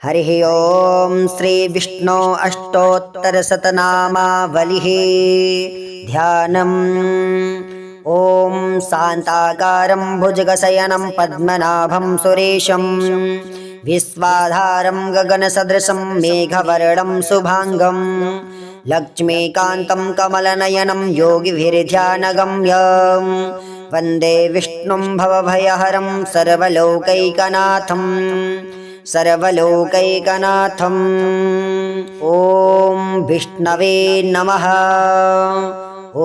हरिः ओं श्री विष्णु अष्टोत्तरशतनामावलिः ध्यानम्। ॐ शान्ताकारं भुजगशयनं पद्मनाभं सुरेशं विश्वाधारं गगनसदृशं मेघवर्णं शुभांगं लक्ष्मीकान्तं कमलनयनं योगिभिर्ध्यानगम्यं वन्दे विष्णुं भवभयहरं सर्वलोकैकनाथम् सर्वलोकैकनाथम्। ॐ विष्णवे नमः।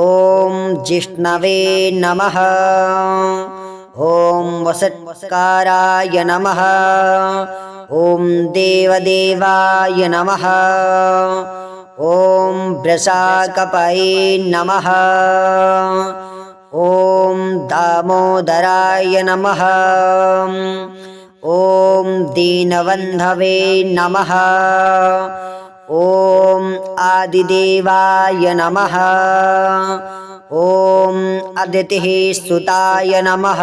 ॐ जिष्णवे नमः। ॐ वसत्काराय नमः। ॐ देवदेवाय नमः। ॐ वृषाकपये नमः। ॐ दामोदराय नमः। ॐ दीनबन्धवे नमः। ॐ आदिदेवाय नमः। ॐ अदितिः सुताय नमः।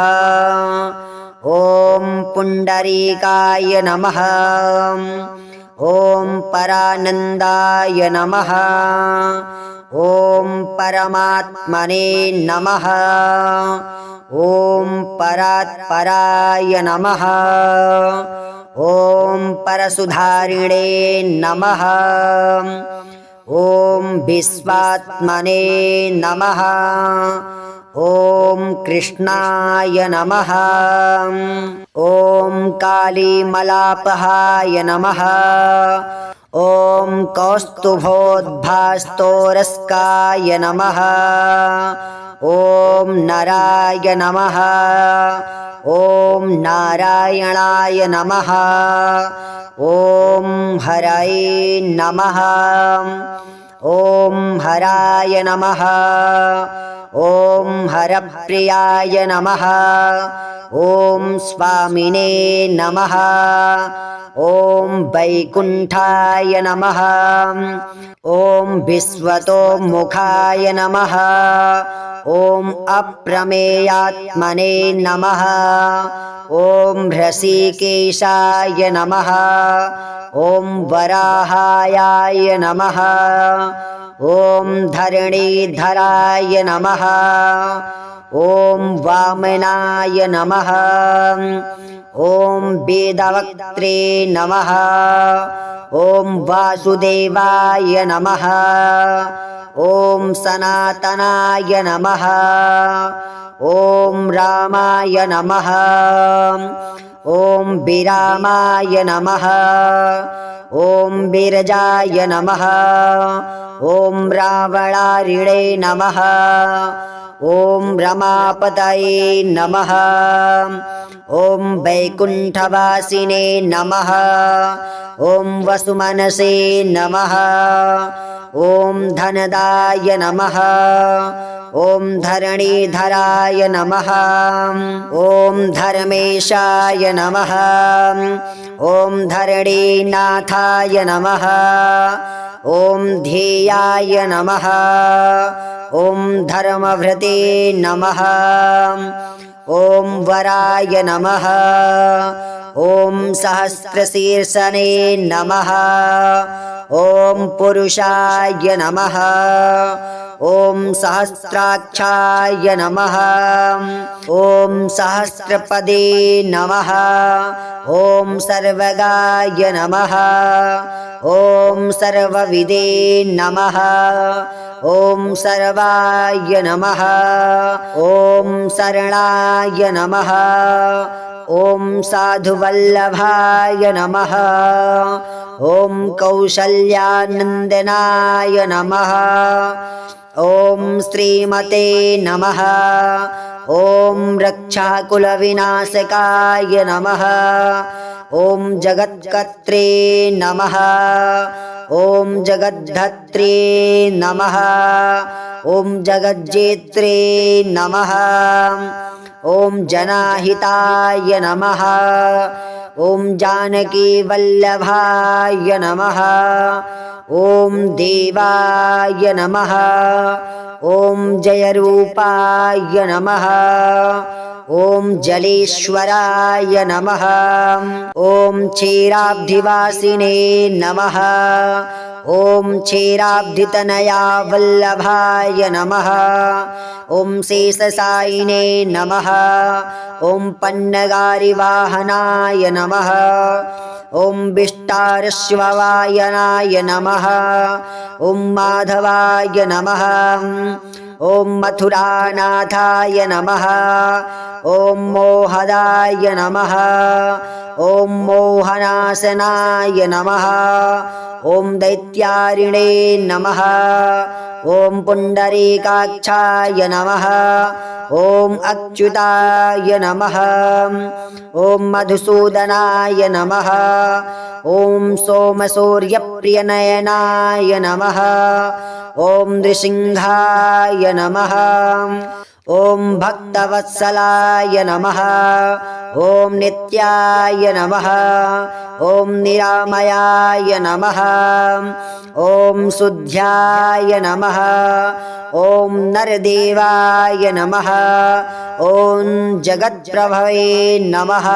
ॐ पुण्डरीकाय नमः। ॐ परानन्दाय नमः। ॐ परमात्मने नमः। ॐ परात्पराय नमः। ॐ परसुधारिणे नमः। ॐ विश्वात्मने नमः। ॐ कृष्णाय नमः। ॐ कालीमलापहाय नमः। ॐ कौस्तुभोद्भास्तोरस्काय नमः। ॐ नराय नमः। ॐ नारायणाय नमः। ॐ हरये नमः। ॐ हराय नमः। ॐ हरप्रियाय नमः। ॐ स्वामिने नमः। ॐ वैकुण्ठाय नमः। ॐ विश्वतोमुखाय नमः। ॐ अप्रमेयात्मने नमः। ॐ हृषीकेशाय नमः। ॐ वराहाय नमः। ॐ धरणीधराय नमः। ॐ वामनाय नमः। ॐ वेदवक्त्रे नमः। ॐ वासुदेवाय नमः। ॐ सनातनाय नमः। ॐ रामाय नमः। ॐ विरामाय नमः। ॐ विरजाय नमः। ॐ रावणारिणे नमः। ॐ रमापतये नमः। ॐ वैकुण्ठवासिने नमः। ॐ वसुमनसे नमः। ॐ धनदाय नमः। ॐ धरणीधराय नमः। ॐ धर्मेशाय नमः। ॐ धरणीनाथाय नमः। ॐ ध्येयाय नमः। ॐ धर्मभृते नमः। ॐ वराय नमः। ॐ सहस्रशीर्षने नमः। ॐ पुरुषाय नमः। ॐ सहस्राक्षाय नमः। ॐ सहस्रपदे नमः। ॐ सर्वगाय नमः। ॐ सर्वविदे नमः। ॐ सर्वाय नमः। ॐ शरणाय नमः। ॐ साधुवल्लभाय नमः। ॐ कौसल्यानन्दनाय नमः। ॐ श्रीमते नमः। ॐ रक्षाकुलविनाशकाय नमः। ॐ जगत्कर्त्रे नमः। ॐ जगद्धत्रे नमः। ॐ जगज्जेत्रे नमः। ॐ जनाहिताय नमः। ॐ जानकीवल्लभाय नमः। ॐ देवाय नमः। ॐ जयरूपाय नमः। ॐ जलेश्वराय नमः। ॐ क्षीराब्धिवासिने नमः। ॐ क्षीराब्धितनया वल्लभाय नमः। ॐ शेषशायिने नमः। ॐ पन्नगारिवाहनाय नमः। ॐ विष्टारश्ववायनाय नमः। ॐ माधवाय नमः। ॐ मथुरानाथाय नमः। ॐ मोहदाय नमः। ॐ मोहनाशनाय नमः। ॐ दैत्यारिणे नमः। ॐ पुण्डरीकाक्षाय नमः। ॐ अच्युताय नमः। ॐ मधुसूदनाय नमः। ॐ सोमसूर्यप्रियनयनाय नमः। ॐ नृसिंहाय नमः। ॐ भक्तवत्सलाय नमः। ॐ नित्याय नमः। ॐ निरामयाय नमः। ॐ शुद्ध्याय नमः। ॐ नरदेवाय नमः। ॐ जगत्प्रभवे नमः।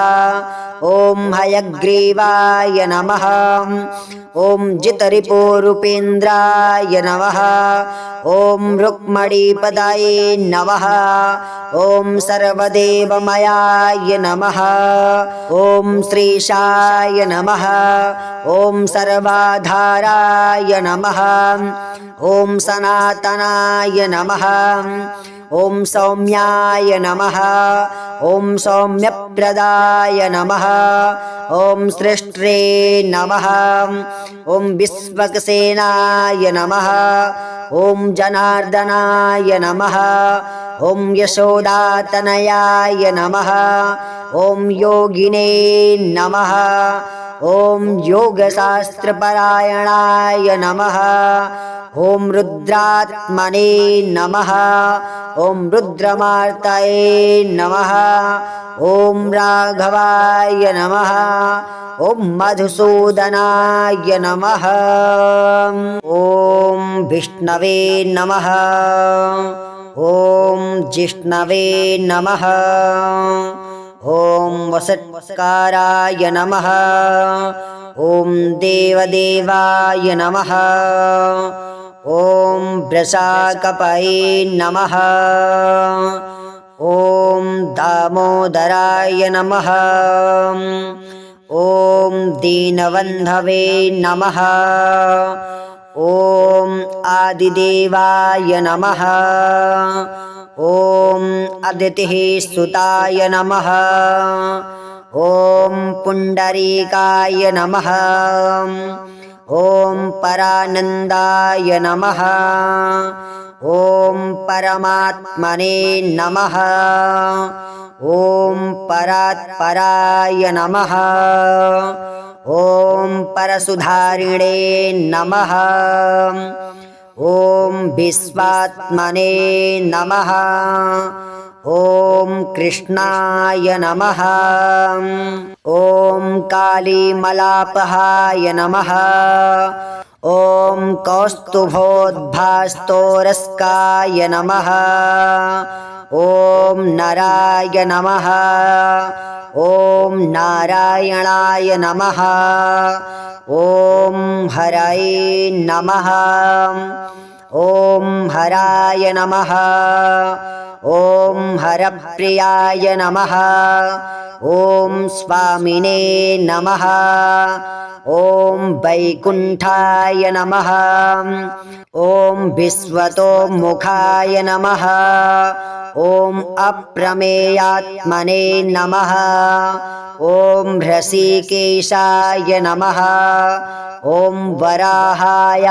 ॐ हयग्रीवाय नमः। ॐ जितरिपुरूपेन्द्राय नमः। ॐ रुक्मणीपदाये नमः। ॐ सर्वदेवमयाय नमः। ॐ श्रीशाय नमः। ॐ सर्वाधाराय नमः। ॐ सनातनाय नमः। ॐ सौम्याय नमः। ॐ सौम्यप्रदाय नमः। ॐ सृष्ट्रे नमः। ॐ विश्वक्सेनाय नमः। ॐ जनार्दनाय नमः। ॐ यशोदातनयाय नमः। ॐ योगिने नमः। ॐ योगशास्त्रपरायणाय नमः। ॐ रुद्रात्मने नमः। ॐ रुद्रमार्तये नमः। ॐ राघवाय नमः। ॐ मधुसूदनाय नमः। ॐ विष्णवे नमः। ॐ जिष्णवे नमः। ॐ वसत्काराय नमः। ॐ देवदेवाय नमः। ॐ वृषाकपये नमः। ॐ दामोदराय नमः। ॐ दीनबन्धवे नमः। ॐ आदिदेवाय नमः। ॐ अदितिः सुताय नमः। ॐ पुण्डरीकाय नमः। ॐ परानन्दाय नमः। ॐ परमात्मने नमः। ॐ परात्पराय नमः। ॐ परशुधारिणे नमः। ॐ विश्वात्मने नमः। ॐ कृष्णाय नमः। ॐ कालीमलापहाय नमः। ॐ कौस्तुभोद्भास्तोरस्काय नमः। ॐ नराय नमः। ॐ नारायणाय नमः। ॐ हरये नमः। ॐ हराय नमः। ॐ हरप्रियाय नमः। ॐ स्वामिने नमः। ॐ वैकुण्ठाय नमः। ॐ विश्वतोमुखाय नमः। ॐ अप्रमेयात्मने नमः। ॐ हृषीकेशाय नमः। ॐ वराहाय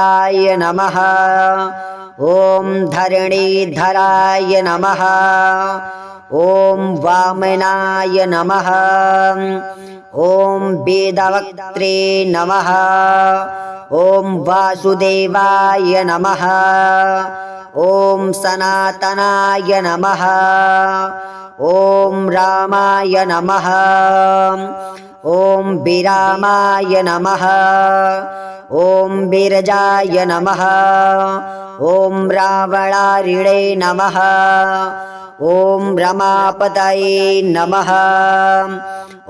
नमः। ॐ धरणीधराय नमः। ॐ वामनाय नमः। ॐ वेदवक्त्रे नमः। ॐ वासुदेवाय नमः। ॐ सनातनाय नमः। ॐ रामाय नमः। ॐ विरामाय नमः। ॐ विरजाय नमः। ॐ रावणारिणे नमः। ॐ रमापतये नमः।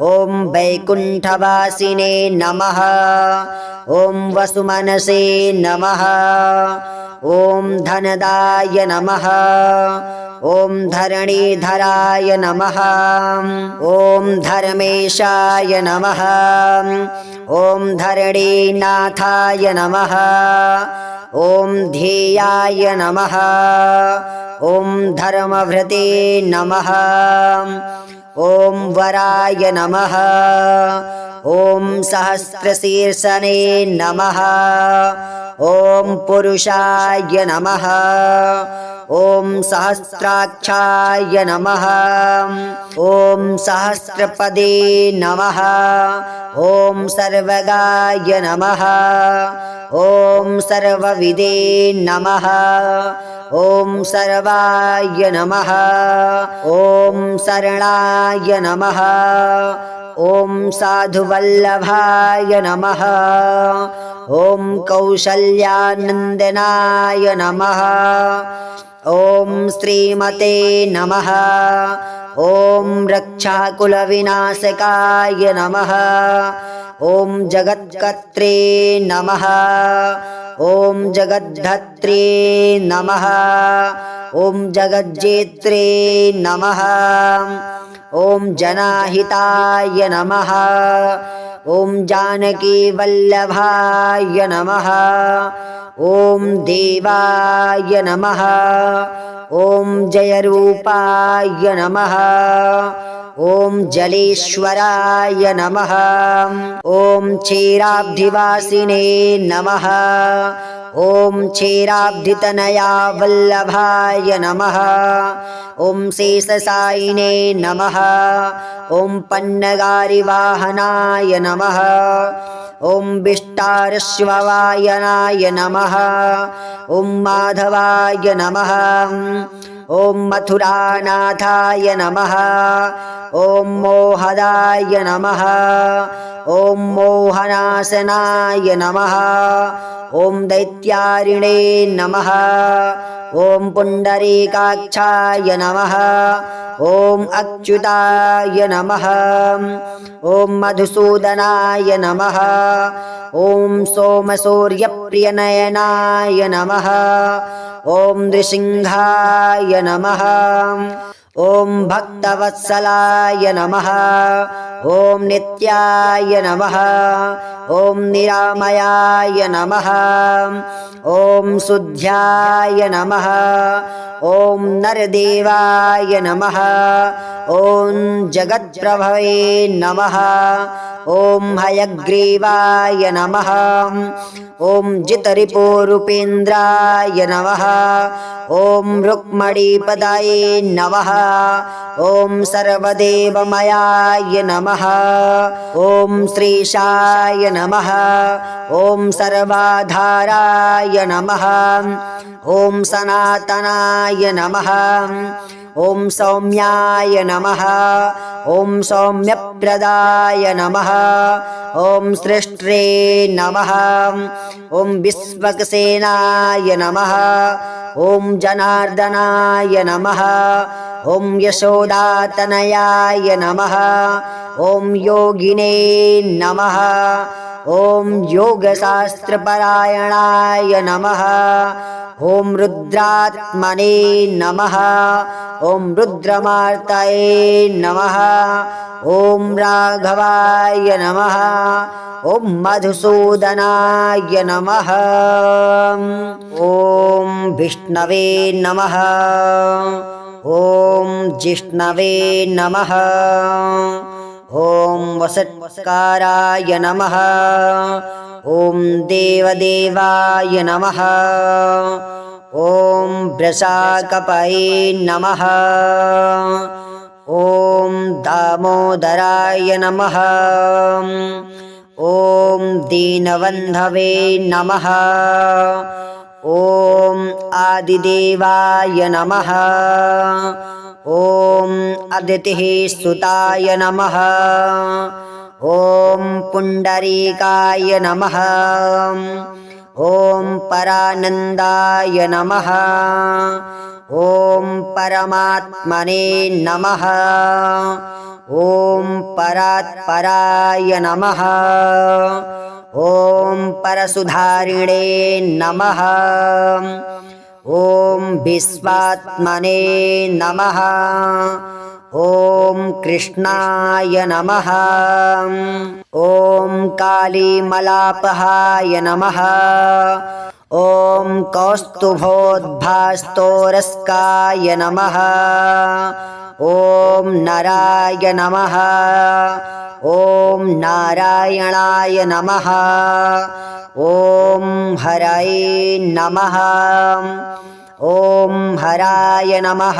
ॐ वैकुण्ठवासिने नमः। ॐ वसुमनसे नमः। ॐ धनदाय नमः। ॐ धरणीधराय नमः। ॐ धर्मेशाय नमः। ॐ धरणीनाथाय नमः। ॐ ध्येयाय नमः। ॐ धर्मभृते नमः। ॐ वराय नमः। ॐ सहस्रशीर्षणे नमः। ॐ पुरुषाय नमः। ॐ सहस्राक्षाय नमः। ॐ सहस्रपदे नमः। ॐ सर्वगाय नमः। ॐ सर्वविदे नमः। ॐ सर्वाय नमः। ॐ शरणाय नमः। ॐ साधुवल्लभाय नमः। ॐ कौशल्यानन्दनाय नमः। ॐ श्रीमते नमः। ॐ रक्षाकुलविनाशकाय नमः। ॐ जगत्कर्त्रे नमः। ॐ जगद्धत्रे नमः। ॐ जगज्जेत्रे नमः। ॐ जनाहिताय नमः। ॐ जानकीवल्लभाय नमः। ॐ देवाय नमः। ॐ जयरूपाय नमः। ॐ जलेश्वराय नमः। ॐ क्षीराब्धिवासिने नमः। ॐ क्षीराब्धितनया वल्लभाय नमः। ॐ शेषशायिने नमः। ॐ पन्नगारिवाहनाय नमः। ॐ विष्टारश्ववायनाय नमः। ॐ माधवाय नमः। ॐ मथुरानाथाय नमः। ॐ मोहदाय नमः। ॐ मोहनाशनाय नमः। ॐ दैत्यारिणे नमः। ॐ पुण्डरीकाक्षाय नमः। ॐ अच्युताय नमः। ॐ मधुसूदनाय नमः। ॐ सोमसूर्यप्रियनयनाय नमः। ॐ नृसिंहाय नमः। ॐ भक्तवत्सलाय नमः। ॐ नित्याय नमः। ॐ निरामयाय नमः। ॐ शुद्ध्याय नमः। ॐ नरदेवाय नमः। ॐ जगत्प्रभवे नमः। ॐ हयग्रीवाय नमः। ॐ जितरिपोरूपेन्द्राय नमः। ॐ रुक्मणीपदाये नमः। ॐ सर्वदेवमयाय नमः। ॐ श्रीशाय नमः। ॐ सर्वाधाराय नमः। ॐ सनातनाय नमः। ॐ सौम्याय नमः। ॐ सौम्यप्रदाय नमः। ॐ सृष्ट्रे नमः। ॐ विश्वक्सेनाय नमः। ॐ जनार्दनाय नमः। ॐ यशोदातनयाय नमः। ॐ योगिने नमः। ॐ योगशास्त्रपरायणाय नमः। ॐ रुद्रात्मने नमः। ॐ रुद्रमार्तये नमः। ॐ राघवाय नमः। ॐ मधुसूदनाय नमः। ॐ विष्णवे नमः। ॐ जिष्णवे नमः। ॐ वसत्काराय नमः। ॐ देवदेवाय नमः। ॐ वृषाकपये नमः। ॐ दामोदराय नमः। ॐ दीनबन्धवे नमः। ॐ आदिदेवाय नमः। ॐ अदितिः सुताय नमः। ॐ पुण्डरीकाय नमः। ॐ परानन्दाय नमः। ॐ परमात्मने नमः। ॐ परात्पराय नमः। ॐ परसुधारिणे नमः। ॐ विश्वात्मने नमः। ॐ कृष्णाय नमः। ॐ कालीमलापहाय नमः। ॐ कौस्तुभोद्भास्तोरस्काय नमः। ॐ नराय नमः। ॐ नारायणाय नमः। ॐ हरये नमः। ॐ हराय नमः।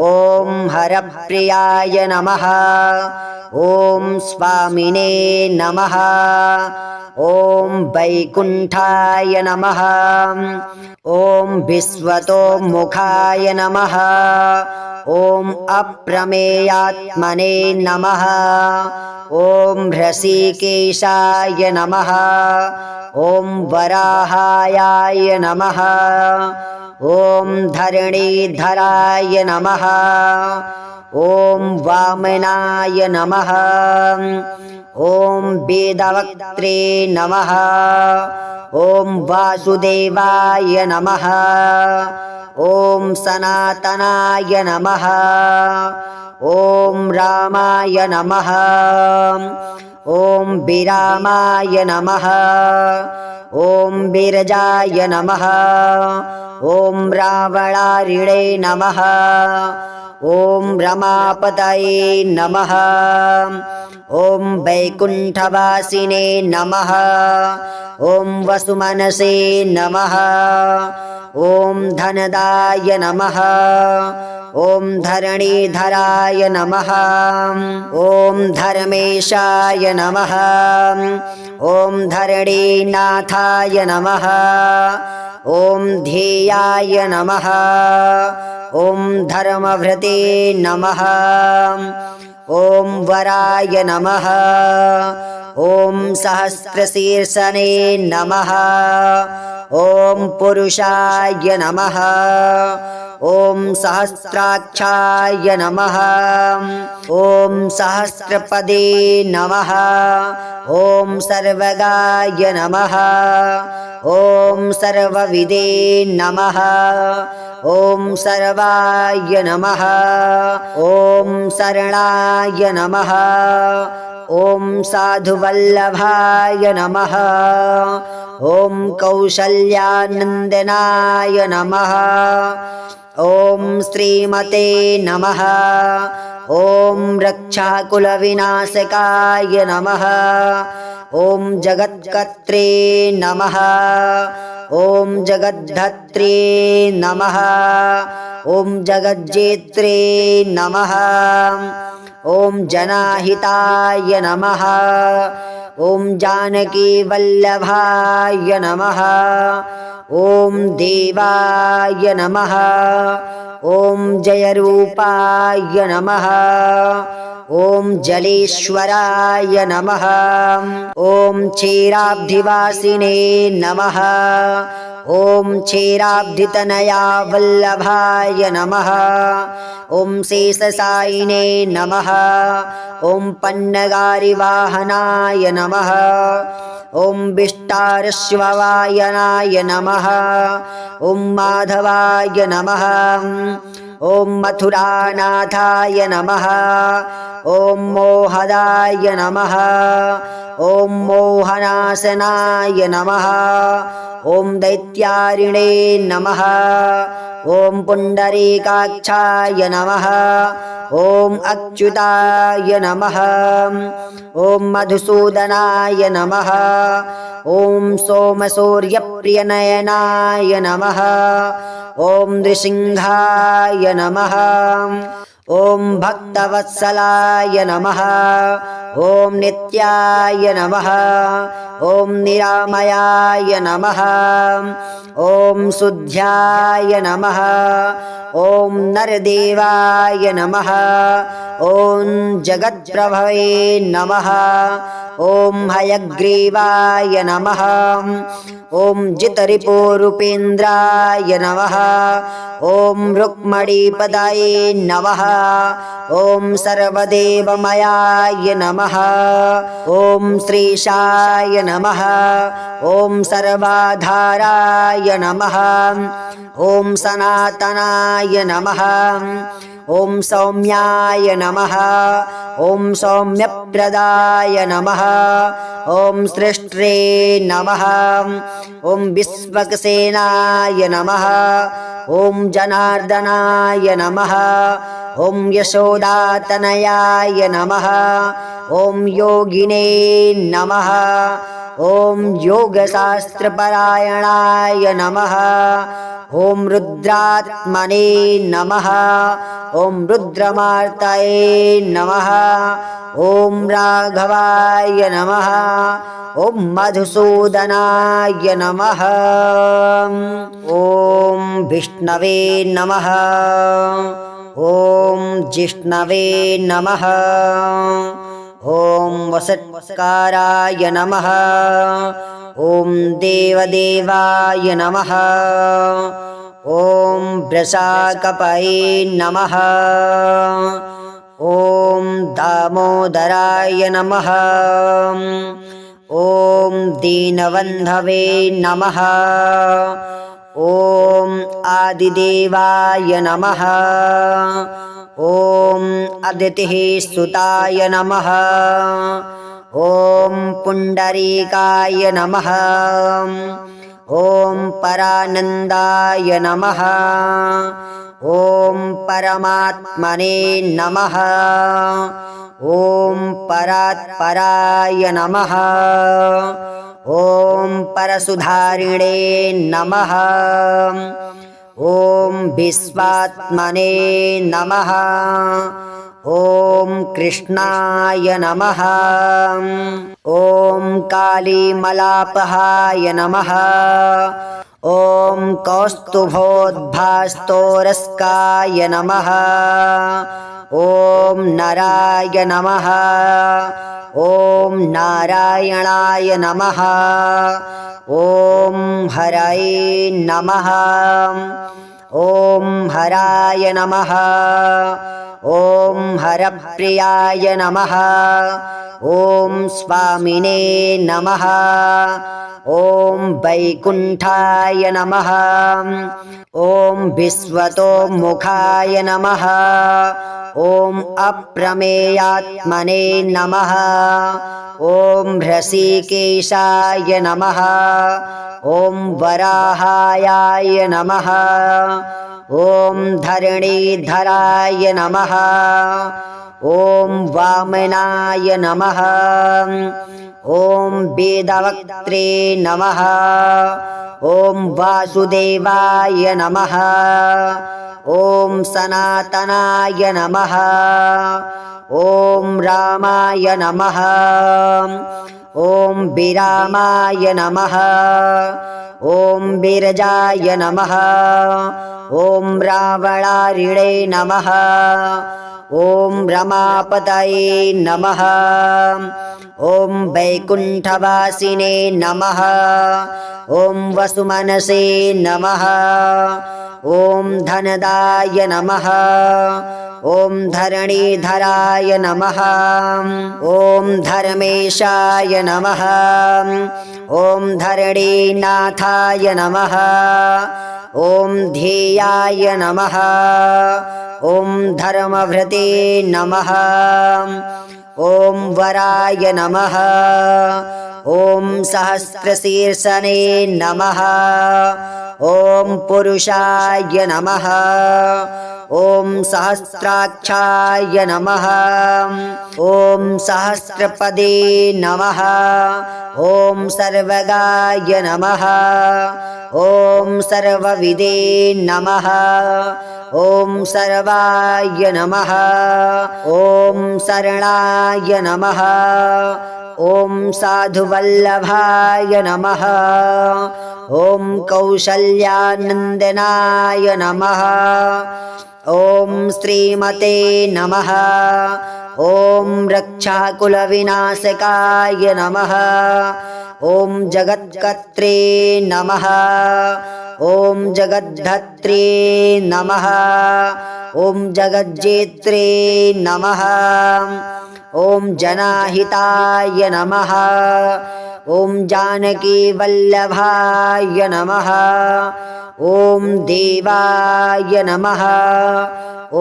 ॐ हरप्रियाय नमः। ॐ स्वामिने नमः। ॐ वैकुण्ठाय नमः। ॐ विश्वतोमुखाय नमः। ॐ अप्रमेयात्मने नमः। ॐ ह्रषिकेशाय नमः। ॐ वराहाय नमः। ॐ धरणीधराय नमः। ॐ वामनाय नमः। ॐ वेदवक्त्रे नमः। ॐ वासुदेवाय नमः। ॐ सनातनाय नमः। ॐ रामाय नमः। ॐ विरामाय नमः। ॐ विरजाय नमः। ॐ रावणारिणे नमः। ॐ रमापतये नमः। ॐ वैकुण्ठवासिने नमः। ॐ वसुमनसे नमः। ॐ धनदाय नमः। ॐ धरणीधराय नमः। ॐ धर्मेशाय नमः। ॐ धरणीनाथाय नमः। ॐ ध्येयाय नमः। ॐ धर्मभृते नमः। ॐ वराय नमः। ॐ सहस्रशीर्षने नमः। ॐ पुरुषाय नमः। ॐ सहस्राक्षाय नमः। ॐ सहस्रपदे नमः। ॐ सर्वगाय नमः। ॐ सर्वविदे नमः। ॐ सर्वाय नमः। ॐ शरणाय नमः। ॐ साधुवल्लभाय नमः। ॐ कौसल्यानन्दनाय नमः। ॐ श्रीमते नमः। ॐ रक्षाकुलविनाशकाय नमः। ॐ जगत्कर्त्रे नमः। ॐ जगद्धत्रे नमः। ॐ जगज्जेत्रे नमः। ॐ जनाहिताय नमः। ॐ जानकीवल्लभाय नमः। ॐ देवाय नमः। ॐ जयरूपाय नमः। ॐ जलेश्वराय नमः। ॐ क्षीराब्धिवासिने नमः। ॐ क्षीराब्धितनया वल्लभाय नमः। ॐ शेषशायिने नमः। ॐ पन्नगारिवाहनाय नमः। ॐ विष्टारश्ववायनाय नमः। ॐ माधवाय नमः। ॐ मथुरानाथाय नमः। ॐ मोहदाय नमः। ॐ मोहनाशनाय नमः। ॐ दैत्यारिणे नमः। ॐ पुण्डरीकाक्षाय नमः। ॐ अच्युताय नमः। ॐ मधुसूदनाय नमः। ॐ सोमसूर्यप्रियनयनाय नमः। ॐ नृसिंहाय नमः। ॐ भक्तवत्सलाय नमः। ॐ नित्याय नमः। ॐ निरामयाय नमः। ॐ शुद्ध्याय नमः। ॐ नरदेवाय नमः। ॐ जगत्प्रभवे नमः। ॐ हयग्रीवाय नमः। ॐ जितरिपुरूपेन्द्राय नमः। ॐ रुक्मणीपदाये नमः ॐ सर्वदेवमयाय नमः ॐ श्रीशाय नमः ॐ सर्वाधाराय नमः ॐ सनातनाय नमः ॐ सौम्याय नमः ॐ सौम्यप्रदाय नमः ॐ सृष्ट्रे नमः ॐ विश्वक्सेनाय नमः ॐ जनार्दनाय नमः ॐ यशोदातनयाय नमः ॐ योगिने नमः ॐ योगशास्त्रपरायणाय नमः ॐ रुद्रात्मने नमः ॐ रुद्रमार्तये नमः ॐ राघवाय नमः ॐ मधुसूदनाय नमः ॐ विष्णवे नमः ॐ जिष्णवे नमः ॐ वसत्काराय नमः ॐ देवदेवाय नमः ॐ वृषाकपये नमः ॐ दामोदराय नमः ॐ दीनबन्धवे नमः ॐ आदिदेवाय नमः ॐ अदितिः सुताय नमः ॐ पुण्डरीकाय नमः ॐ परानन्दाय नमः ॐ परमात्मने नमः ॐ परात्पराय नमः ॐ परसुधारिणे नमः ॐ विश्वात्मने नमः ॐ कृष्णाय नमः ॐ कालीमलापहाय नमः ॐ कौस्तुभोद्भास्तोरस्काय नमः ॐ नराय नमः ॐ नारायणाय नमः ॐ हरये नमः ॐ हराय नमः ॐ हरप्रियाय नमः ॐ स्वामिने नमः ॐ वैकुण्ठाय नमः ॐ विश्वतोमुखाय नमः ॐ अप्रमेयात्मने नमः ॐ ऋषिकेशाय नमः ॐ वराहाय नमः ॐ धरणीधराय नमः ॐ वामनाय नमः ॐ वेदवक्त्रे नमः ॐ वासुदेवाय नमः ॐ सनातनाय नमः ॐ रामाय नमः ॐ विरामाय नमः ॐ विरजाय नमः ॐ रावणारिणे नमः ॐ रमापतये नमः ॐ वैकुण्ठवासिने नमः ॐ वसुमनसे नमः ॐ धनदाय नमः ॐ धरणीधराय नमः ॐ धर्मेशाय नमः ॐ धरणीनाथाय नमः ॐ ध्येयाय नमः ॐ धर्मभृते नमः ॐ वराय नमः ॐ सहस्रशीर्षने नमः ॐ पुरुषाय नमः ॐ सहस्राक्षाय नमः ॐ सहस्रपदे नमः ॐ सर्वगाय नमः ॐ सर्वविदे नमः ॐ सर्वाय नमः ॐ शरणाय नमः ॐ साधुवल्लभाय नमः ॐ कौसल्यानन्दनाय नमः ॐ श्रीमते नमः ॐ रक्षाकुलविनाशकाय नमः ॐ जगत्कर्त्रे नमः ॐ जगद्धत्रे नमः ॐ जगज्जेत्रे नमः ॐ जनाहिताय नमः ॐ जानकीवल्लभाय नमः ॐ देवाय नमः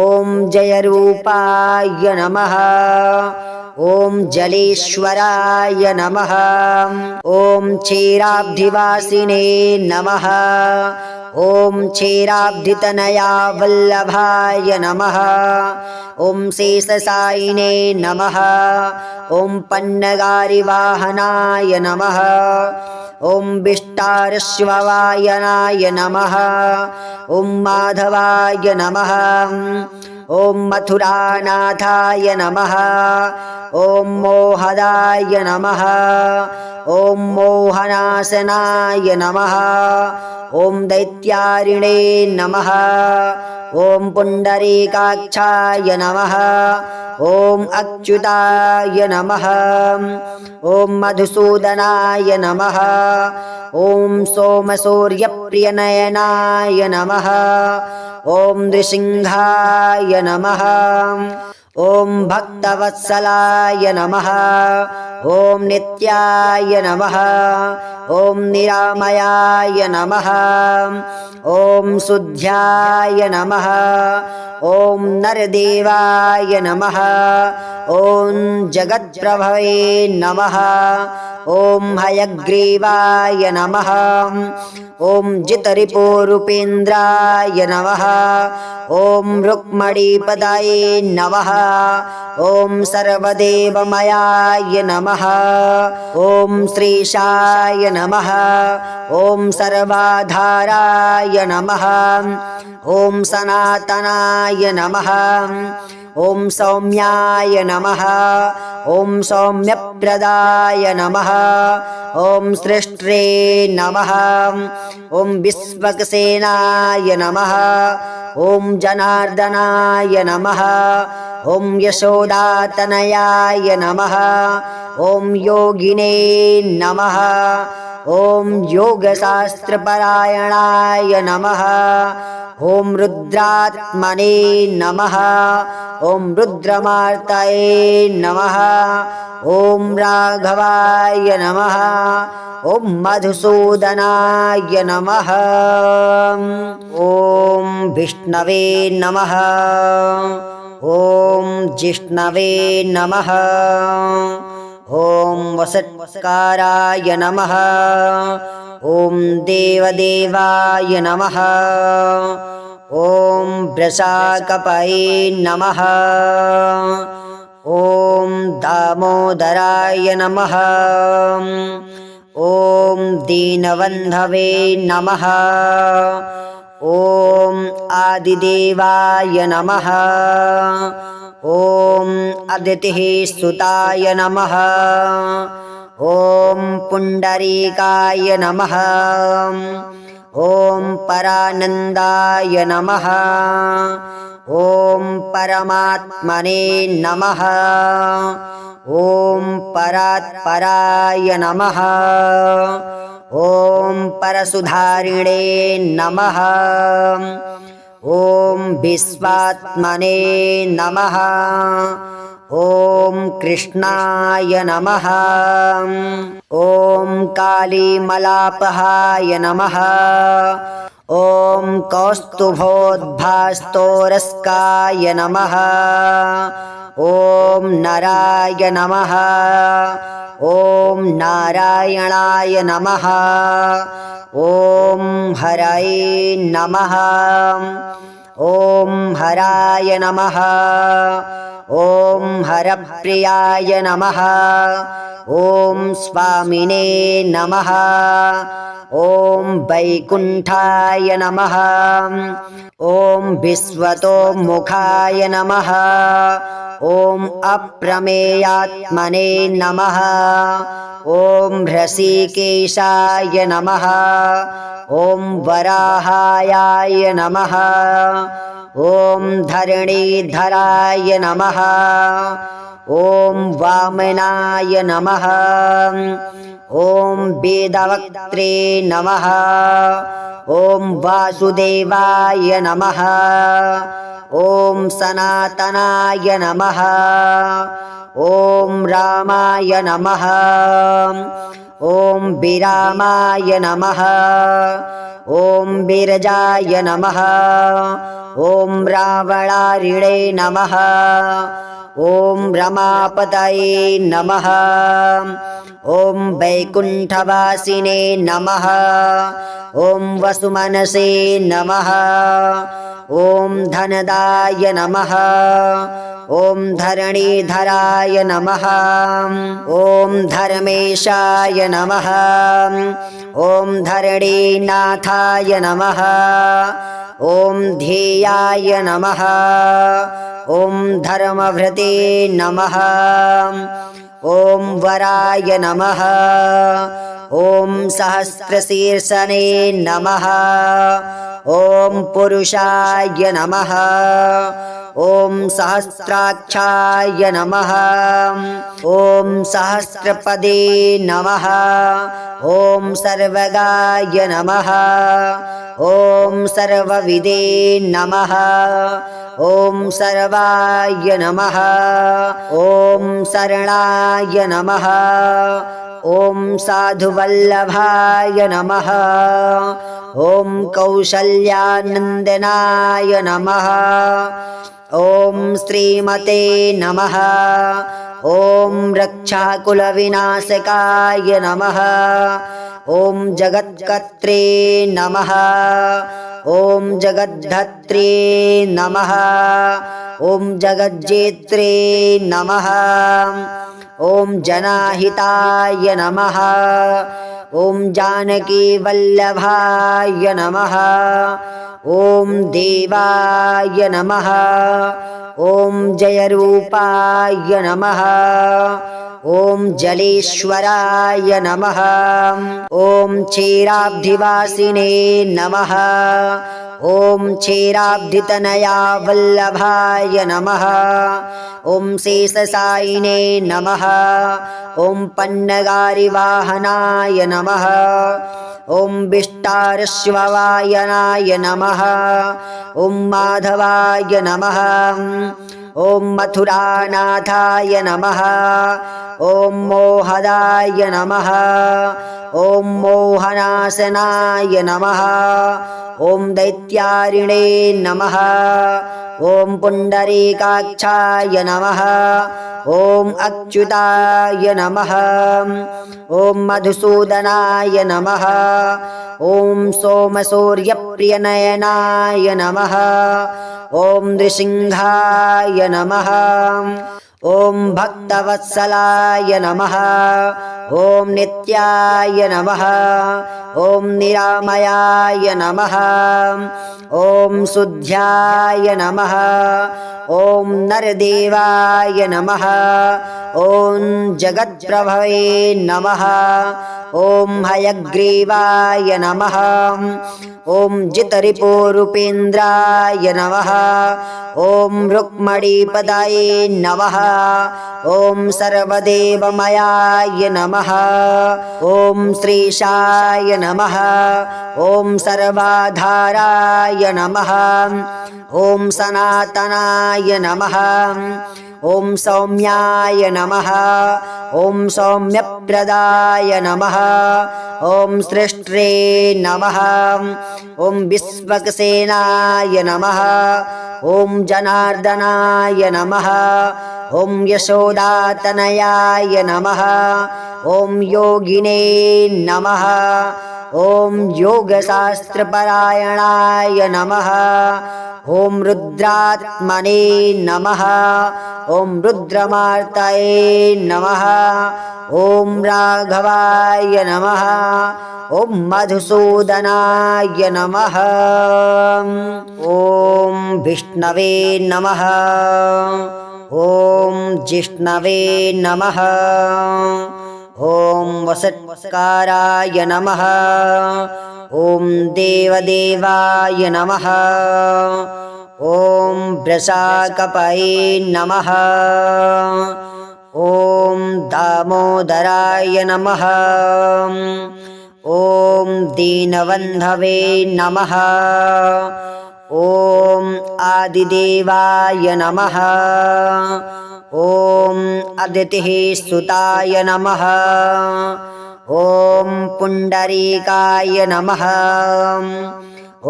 ॐ जयरूपाय नमः ॐ जलेश्वराय नमः ॐ क्षीराब्धिवासिने नमः ॐ क्षीराब्धितनया वल्लभाय नमः ॐ शेषशायिने नमः ॐ पन्नगारिवाहनाय नमः ॐ विष्टारश्ववायनाय नमः ॐ माधवाय नमः ॐ मथुरानाथाय नमः ॐ मोहदाय नमः ॐ मोहनाशनाय नमः ॐ दैत्यारिणे नमः ॐ पुण्डरीकाक्षाय नमः ॐ अच्युताय नमः ॐ मधुसूदनाय नमः ॐ सोमसूर्यप्रियनयनाय नमः ॐ नृसिंहाय नमः ॐ भक्तवत्सलाय नमः ॐ नित्याय नमः ॐ निरामयाय नमः ॐ शुद्ध्याय नमः ॐ नरदेवाय नमः ॐ जगत्प्रभवे नमः ॐ हयग्रीवाय नमः ॐ जितरिपुरूपेन्द्राय नमः ॐ रुक्मणीपदाये नमः ॐ सर्वदेवमयाय नमः ॐ श्रीशाय नमः ॐ सर्वाधाराय नमः ॐ सनातनाय नमः ॐ सौम्याय नमः ॐ सौम्यप्रदाय नमः ॐ सृष्ट्रे नमः ॐ विश्वक्सेनाय नमः ॐ जनार्दनाय नमः ॐ यशोदातनयाय नमः ॐ योगिने नमः ॐ योगशास्त्रपरायणाय नमः ॐ रुद्रात्मने नमः ॐ रुद्रमार्तये नमः ॐ राघवाय नमः ॐ मधुसूदनाय नमः ॐ विष्णवे नमः ॐ जिष्णवे नमः ॐ वसत्काराय नमः ॐ देवदेवाय नमः ॐ वृषाकपये नमः ॐ दामोदराय नमः ॐ दीनबन्धवे नमः ॐ आदिदेवाय नमः ॐ अदितिः सुताय नमः ॐ पुण्डरीकाय नमः ॐ परानन्दाय नमः ॐ परमात्मने नमः ॐ परात्पराय नमः ॐ परसुधारिणे नमः ॐ विश्वात्मने नमः ॐ कृष्णाय नमः ॐ कालीमलापहाय नमः ॐ कौस्तुभोद्भास्तोरस्काय नमः ॐ नराय नमः ॐ नारायणाय नमः ॐ हरये नमः ॐ हराय नमः ॐ हरप्रियाय नमः ॐ स्वामिने नमः ॐ वैकुण्ठाय नमः ॐ विश्वतोमुखाय नमः ॐ अप्रमेयात्मने नमः ॐ हृषीकेशाय नमः ॐ वराहाय नमः ॐ धरणीधराय नमः ॐ वामनाय नमः ॐ वेदवक्त्रे नमः। ॐ वासुदेवाय नमः। ॐ सनातनाय नमः। ॐ रामाय नमः। ॐ विरामाय नमः। ॐ विरजाय नमः। ॐ रावणारिणे नमः। ॐ रमापतये नमः। ॐ वैकुण्ठवासिने नमः। ॐ वसुमनसे नमः। ॐ धनदाय नमः। ॐ धरणीधराय नमः। ॐ धर्मेशाय नमः। ॐ धरणीनाथाय नमः। ॐ ध्येयाय नमः। ॐ धर्मभृते नमः। ॐ वराय नमः। ॐ सहस्रशीर्षने नमः। ॐ पुरुषाय नमः। ॐ सहस्राक्षाय नमः। ॐ सहस्रपदे नमः। ॐ सर्वगाय नमः। ॐ सर्वविदे नमः। ॐ सर्वाय नमः। ॐ शरणाय नमः। ॐ साधुवल्लभाय नमः। ॐ कौशल्यानन्दनाय नमः। ॐ श्रीमते नमः। ॐ रक्षाकुलविनाशकाय नमः। ॐ जगत्कर्त्रे नमः। ॐ जगद्धत्रे नमः। ॐ जगज्जेत्रे नमः। ॐ जनाहिताय नमः। ॐ जानकीवल्लभाय नमः। ॐ देवाय नमः। ॐ जयरूपाय नमः। ॐ जलेश्वराय नमः। ॐ क्षीराब्धिवासिने नमः। ॐ क्षीराब्धितनया वल्लभाय नमः। ॐ शेषशायिने नमः। ॐ पन्नगारिवाहनाय नमः। ॐ विष्टारश्ववायनाय नमः। ॐ माधवाय नमः। ॐ मथुरानाथाय नमः। ॐ मोहदाय नमः। ॐ मोहनाशनाय नमः। ॐ दैत्यारिणे नमः। ॐ पुण्डरीकाक्षाय नमः। ॐ अच्युताय नमः। ॐ मधुसूदनाय नमः। ॐ सोमसूर्यप्रियनयनाय नमः। ॐ नृसिंहाय नमः। ॐ भक्तवत्सलाय नमः। ॐ नित्याय नमः। ॐ निरामयाय नमः। ॐ शुद्ध्याय नमः। ॐ नरदेवाय नमः। ॐ जगत्प्रभवे नमः। ॐ हयग्रीवाय नमः। ॐ जितरिपुरूपेन्द्राय नमः। ॐ रुक्मणीपदाये नमः। ॐ सर्वदेवमयाय नमः। ॐ श्रीशाय नमः। ॐ सर्वाधाराय नमः। ॐ सनातनाय नमः। ॐ सौम्याय नमः। ॐ सौम्यप्रदाय नमः। ॐ सृष्ट्रे नमः। ॐ विश्वक्सेनाय नमः। ॐ जनार्दनाय नमः। ॐ यशोदातनयाय नमः। ॐ योगिने नमः। ॐ योगशास्त्रपरायणाय नमः। ॐ रुद्रात्मने नमः। ॐ रुद्रमार्तये नमः। ॐ राघवाय नमः। ॐ मधुसूदनाय नमः। ॐ विष्णवे नमः। ॐ जिष्णवे नमः। ॐ वसत्काराय नमः। ॐ देवदेवाय नमः। ॐ वृषाकपये नमः। ॐ दामोदराय नमः। ॐ दीनबन्धवे नमः। ॐ आदिदेवाय नमः। ॐ अदितिः सुताय नमः। ॐ पुण्डरीकाय नमः।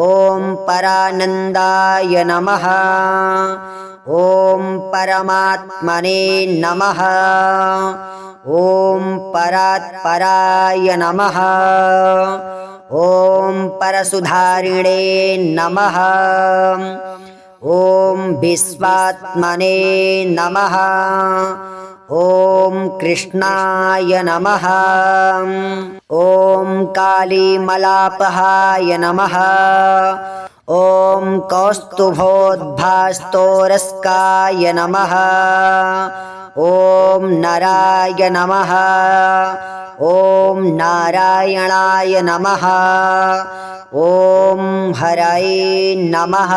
ॐ परानन्दाय नमः। ॐ परमात्मने नमः। ॐ परात्पराय नमः। ॐ परसुधारिणे नमः। ॐ विश्वात्मने नमः। ॐ कृष्णाय नमः। ॐ कालीमलापहाय नमः। ॐ कौस्तुभोद्भास्तोरस्काय नमः। ॐ नराय नमः। ॐ नारायणाय नमः। ॐ हरये नमः।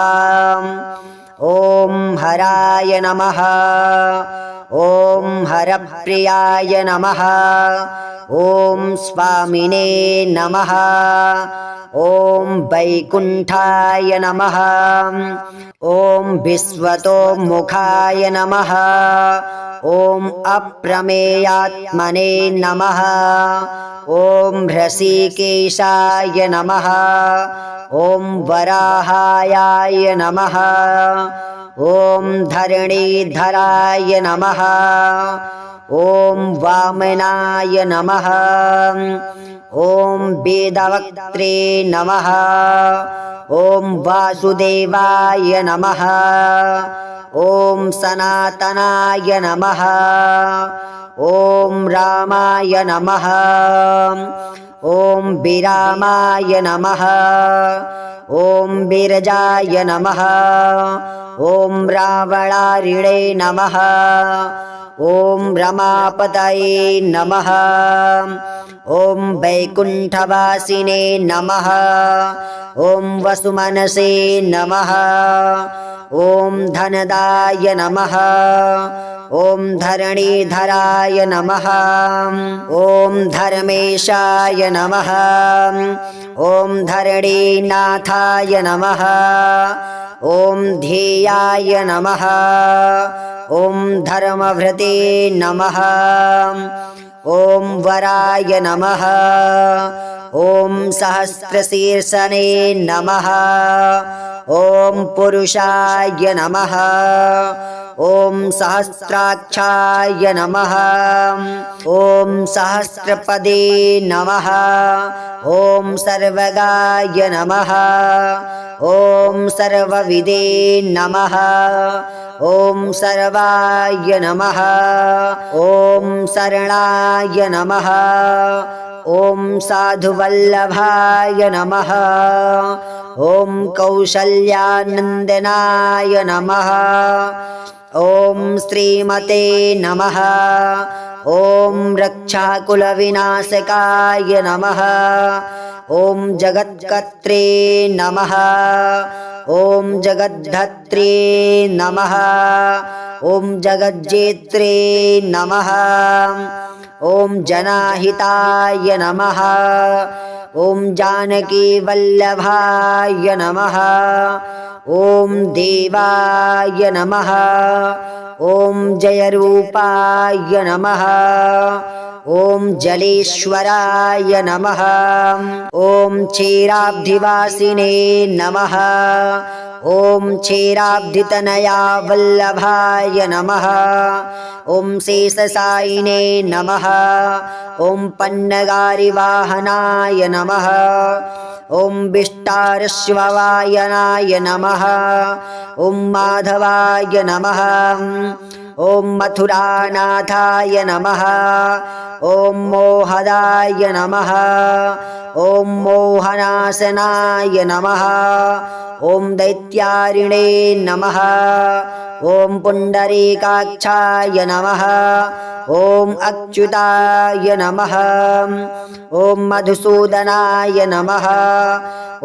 ॐ हराय नमः। ॐ हरप्रियाय नमः। ॐ स्वामिने नमः। ॐ वैकुण्ठाय नमः। ॐ विश्वतोमुखाय नमः। ॐ अप्रमेयात्मने नमः। ॐ हृषीकेशाय नमः। ॐ वराहाय नमः। ॐ धरणीधराय नमः। ॐ वामनाय नमः। ॐ वेदवक्त्रे नमः। ॐ वासुदेवाय नमः। ॐ सनातनाय नमः। ॐ रामाय नमः। ॐ विरामाय नमः। ॐ विरजाय नमः। ॐ रावणारिणे नमः। ॐ रमापतये नमः। ॐ वैकुण्ठवासिने नमः। ॐ वसुमनसे नमः। ॐ धनदाय नमः। ॐ धरणीधराय नमः। ॐ धर्मेशाय नमः। ॐ धरणीनाथाय नमः। ॐ ध्येयाय नमः। ॐ धर्मभृते नमः। ॐ वराय नमः। ॐ सहस्रशीर्षने नमः। ॐ पुरुषाय नमः। ॐ सहस्राक्षाय नमः। ॐ सहस्रपदे नमः। ॐ सर्वगाय नमः। ॐ सर्वविदे नमः। ॐ सर्वाय नमः। ॐ शरणाय नमः। ॐ साधुवल्लभाय नमः। ॐ कौसल्यानन्दनाय नमः। ॐ श्रीमते नमः। ॐ रक्षाकुलविनाशकाय नमः। ॐ जगत्कर्त्रे नमः। ॐ जगद्धत्रे नमः। ॐ जगज्जेत्रे नमः। ॐ जनाहिताय नमः। ॐ जानकीवल्लभाय नमः। ॐ देवाय नमः। ॐ जयरूपाय नमः। ॐ जलेश्वराय नमः। ॐ क्षीराब्धिवासिने नमः। ॐ क्षीराब्धितनया वल्लभाय नमः। ॐ शेषशायिने नमः। ॐ पन्नगारिवाहनाय नमः। ॐ विष्टारश्ववायनाय नमः। ॐ माधवाय नमः। ॐ मथुरानाथाय नमः। ॐ मोहदाय नमः। ॐ मोहनाशनाय नमः। ॐ दैत्यारिणे नमः। ॐ पुण्डरीकाक्षाय नमः। ॐ अच्युताय नमः। ॐ मधुसूदनाय नमः।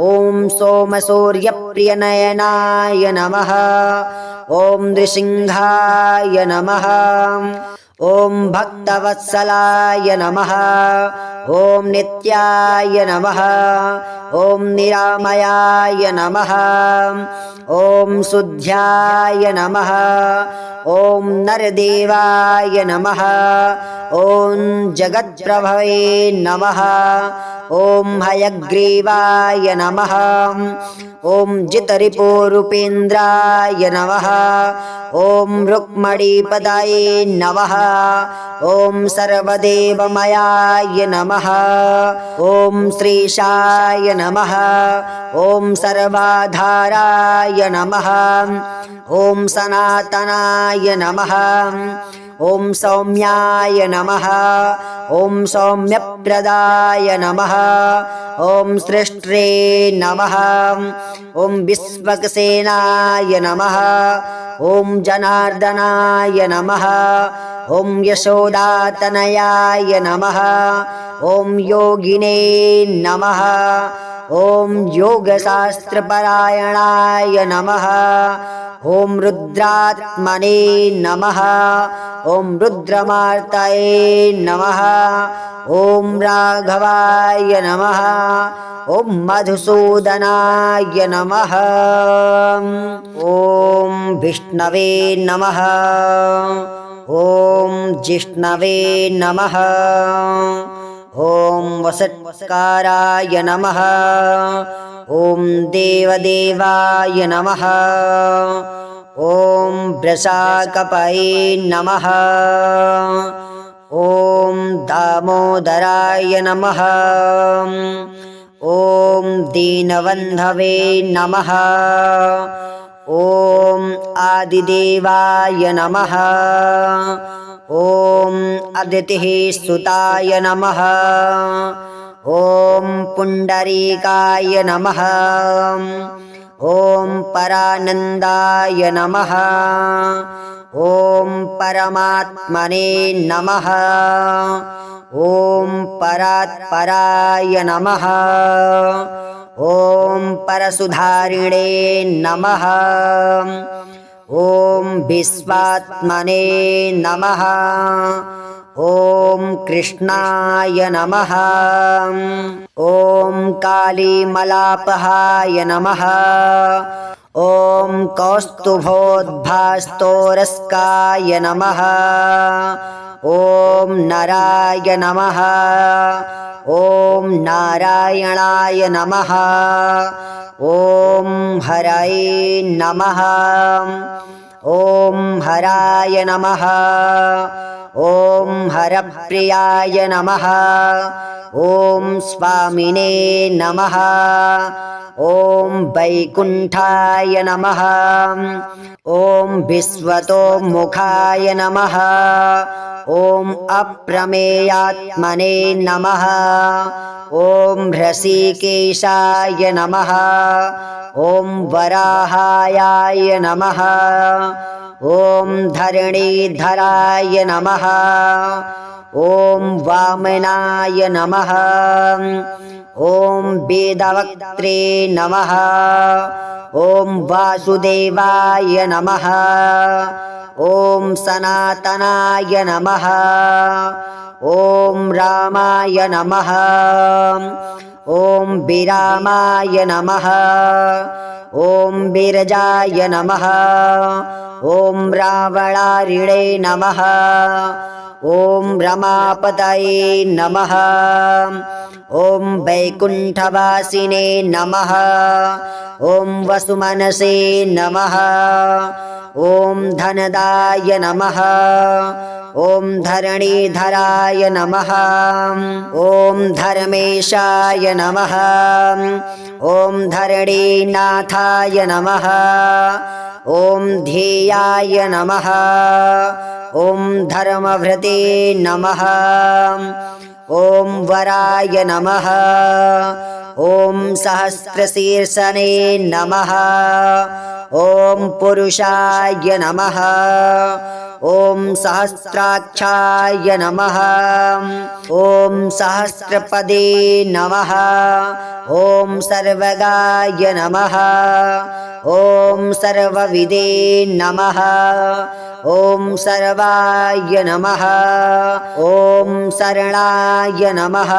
ॐ सोमसूर्यप्रियनयनाय नमः। ॐ नृसिंहाय नमः। ॐ भक्तवत्सलाय नमः। ॐ नित्याय नमः। ॐ निरामयाय नमः। ॐ शुद्ध्याय नमः। ॐ नरदेवाय नमः। ॐ जगत्प्रभवे नमः। ॐ हयग्रीवाय नमः। ॐ जितरिपुरूपेन्द्राय नमः। ॐ रुक्मणीपदाये नमः। ॐ सर्वदेवमयाय नमः। ॐ श्रीशाय नमः। ॐ सर्वाधाराय नमः। ॐ सनातनाय नमः। ॐ सौम्याय नमः। ॐ सौम्यप्रदाय नमः। ॐ सृष्ट्रे नमः। ॐ विश्वक्सेनाय नमः। ॐ जनार्दनाय नमः। ॐ यशोदातनयाय नमः। ॐ योगिने नमः। ॐ योगशास्त्रपरायणाय नमः। ॐ रुद्रात्मने नमः। ॐ रुद्रमार्तये नमः। ॐ राघवाय नमः। ॐ मधुसूदनाय नमः। ॐ विष्णवे नमः। ॐ जिष्णवे नमः। ॐ वसत्काराय नमः। ॐ देवदेवाय नमः। ॐ वृषाकपये नमः। ॐ दामोदराय नमः। ॐ दीनबन्धवे नमः। ॐ आदिदेवाय नमः। ॐ अदितिः सुताय नमः। ॐ पुण्डरीकाय नमः। ॐ परानन्दाय नमः। ॐ परमात्मने नमः। ॐ परात्पराय नमः। ॐ परसुधारिणे नमः। ॐ विश्वात्मने नमः। ॐ कृष्णाय नमः। ॐ कालीमलापहाय नमः। ॐ कौस्तुभोद्भास्तोरस्काय नमः। ॐ नराय नमः। ॐ नारायणाय नमः। ॐ हरये नमः। ॐ हराय नमः। ॐ हरप्रियाय नमः। ॐ स्वामिने नमः। ॐ वैकुण्ठाय नमः। ॐ विश्वतोमुखाय नमः। ॐ अप्रमेयात्मने नमः। ॐ हृषीकेशाय नमः। ॐ वराहाय नमः। ॐ धरणीधराय नमः। ॐ वामनाय नमः। ॐ वेदवक्त्रे नमः। ॐ वासुदेवाय नमः। ॐ सनातनाय नमः। ॐ रामाय नमः। ॐ विरामाय नमः। ॐ विरजाय नमः। ॐ रावणारिणे नमः। ॐ रमापतये नमः। ॐ वैकुण्ठवासिने नमः। ॐ वसुमनसे नमः। ॐ धनदाय नमः। ॐ धरणीधराय नमः। ॐ धर्मेशाय नमः। ॐ धरणीनाथाय नमः। ॐ ध्येयाय नमः। ॐ धर्मभृते नमः। ॐ वराय नमः। ॐ सहस्रशीर्षने नमः। ॐ पुरुषाय नमः। ॐ सहस्राक्षाय नमः। ॐ सहस्रपदे नमः। ॐ सर्वगाय नमः। ॐ सर्वविदे नमः। ॐ सर्वाय नमः। ॐ शरणाय नमः।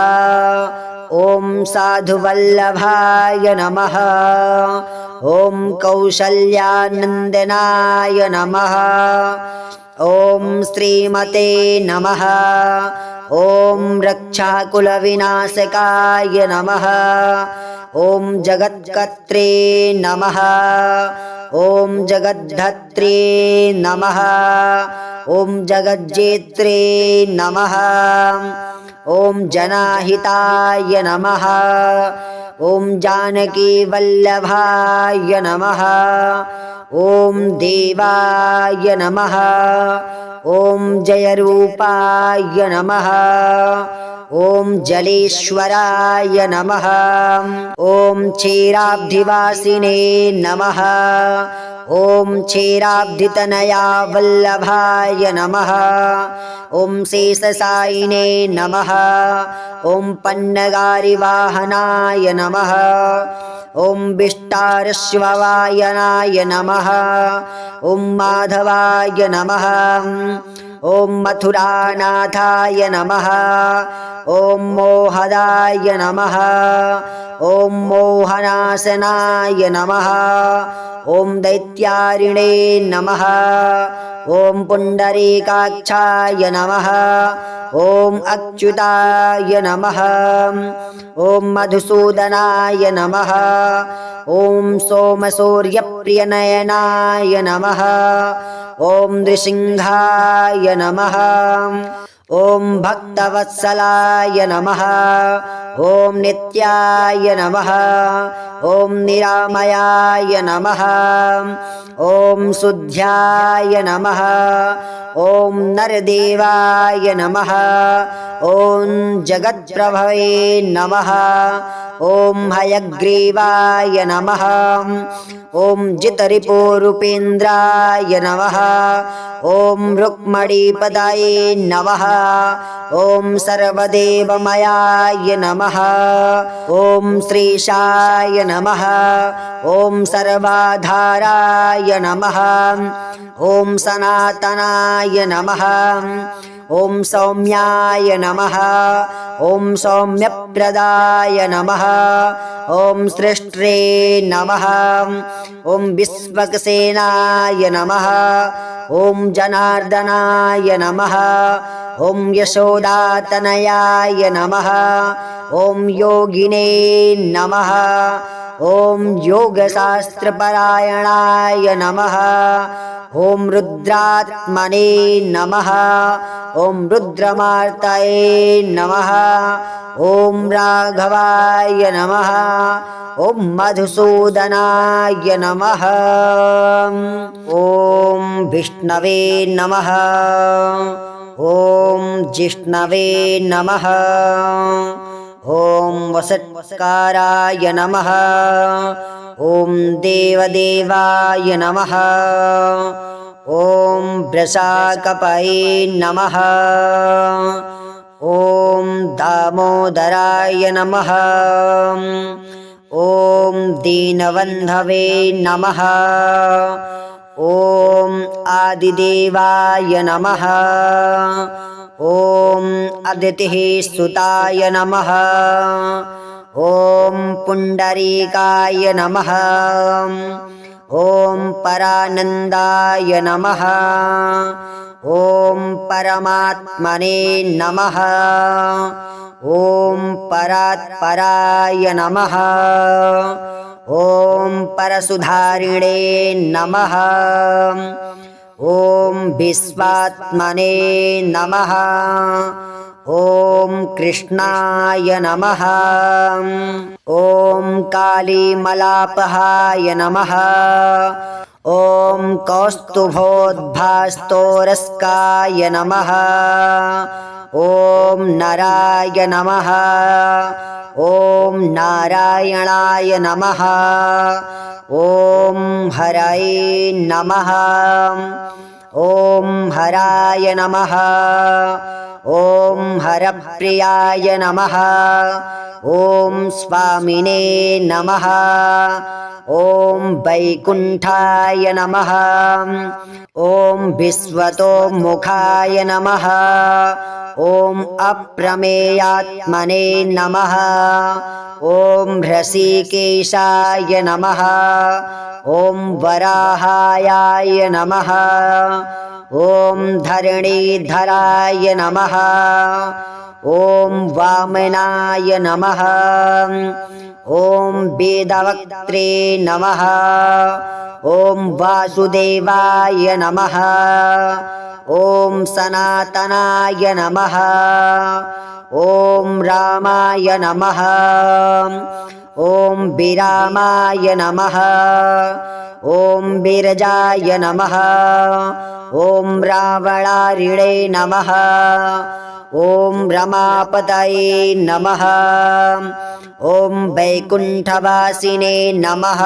ॐ साधुवल्लभाय नमः। ॐ कौशल्यानन्दनाय नमः। ॐ श्रीमते नमः। ॐ रक्षाकुलविनाशकाय नमः। ॐ जगत्कर्त्रे नमः। ॐ जगद्धत्रे नमः। ॐ जगज्जेत्रे नमः। ॐ जनाहिताय नमः। ॐ जानकीवल्लभाय नमः। ॐ देवाय नमः। ॐ जयरूपाय नमः। ॐ जलेश्वराय नमः। ॐ क्षीराब्धिवासिने नमः। ॐ क्षीराब्धितनया वल्लभाय नमः। ॐ शेषशायिने नमः। ॐ पन्नगारिवाहनाय नमः। ॐ विष्टारश्ववायनाय नमः। ॐ माधवाय नमः। ॐ मथुरानाथाय नमः। ॐ मोहदाय नमः। ॐ मोहनाशनाय नमः। ॐ दैत्यारिणे नमः। ॐ पुण्डरीकाक्षाय नमः। ॐ अच्युताय नमः। ॐ मधुसूदनाय नमः। ॐ सोमसूर्यप्रियनयनाय नमः। ॐ नृसिंहाय नमः। ॐ भक्तवत्सलाय नमः। ॐ नित्याय नमः। ॐ निरामयाय नमः। ॐ शुद्ध्याय नमः। ॐ नरदेवाय नमः। ॐ जगत्प्रभवे नमः। ॐ हयग्रीवाय नमः। ॐ जितरिपुरूपेन्द्राय नमः। ॐ रुक्मणीपदाये नमः। ॐ सर्वदेवमयाय नमः। ॐ श्रीशाय नमः। ॐ सर्वाधाराय नमः। ॐ सनातनाय नमः। ॐ सौम्याय नमः। ॐ सौम्यप्रदाय नमः। ॐ सृष्ट्रे नमः। ॐ विश्वक्सेनाय नमः। ॐ जनार्दनाय नमः। ॐ यशोदातनयाय नमः। ॐ योगिने नमः। ॐ योगशास्त्रपरायणाय नमः। ॐ रुद्रात्मने नमः। ॐ रुद्रमार्तये नमः। ॐ राघवाय नमः। ॐ मधुसूदनाय नमः। ॐ विष्णवे नमः। ॐ जिष्णवे नमः। ॐ वसत्काराय नमः। ॐ देवदेवाय नमः। ॐ वृषाकपये नमः। ॐ दामोदराय नमः। ॐ दीनबन्धवे नमः। ॐ आदिदेवाय नमः। ॐ अदितिः सुताय नमः। ॐ पुण्डरीकाय नमः। ॐ परानन्दाय नमः। ॐ परमात्मने नमः। ॐ परात्पराय नमः। ॐ परशुधारिणे नमः। ॐ विश्वात्मने नमः। ॐ कृष्णाय नमः। ॐ कालीमलापहाय नमः। ॐ कौस्तुभोद्भास्तोरस्काय नमः। ॐ नराय नमः। ॐ नारायणाय नमः। ॐ हरये नमः। ॐ हराय नमः ॐ हरप्रियाय नमः ॐ स्वामिने नमः ॐ वैकुण्ठाय नमः ॐ विश्वतोमुखाय नमः ॐ अप्रमेयात्मने नमः ॐ हृषीकेशाय नमः ॐ वराहाय नमः ॐ धरणीधराय नमः ॐ वामनाय नमः ॐ वेदवक्त्रे नमः ॐ वासुदेवाय नमः ॐ सनातनाय नमः ॐ रामाय नमः ॐ विरामाय नमः ॐ विरजाय नमः ॐ रावणारिणे नमः ॐ रमापतये नमः ॐ वैकुण्ठवासिने नमः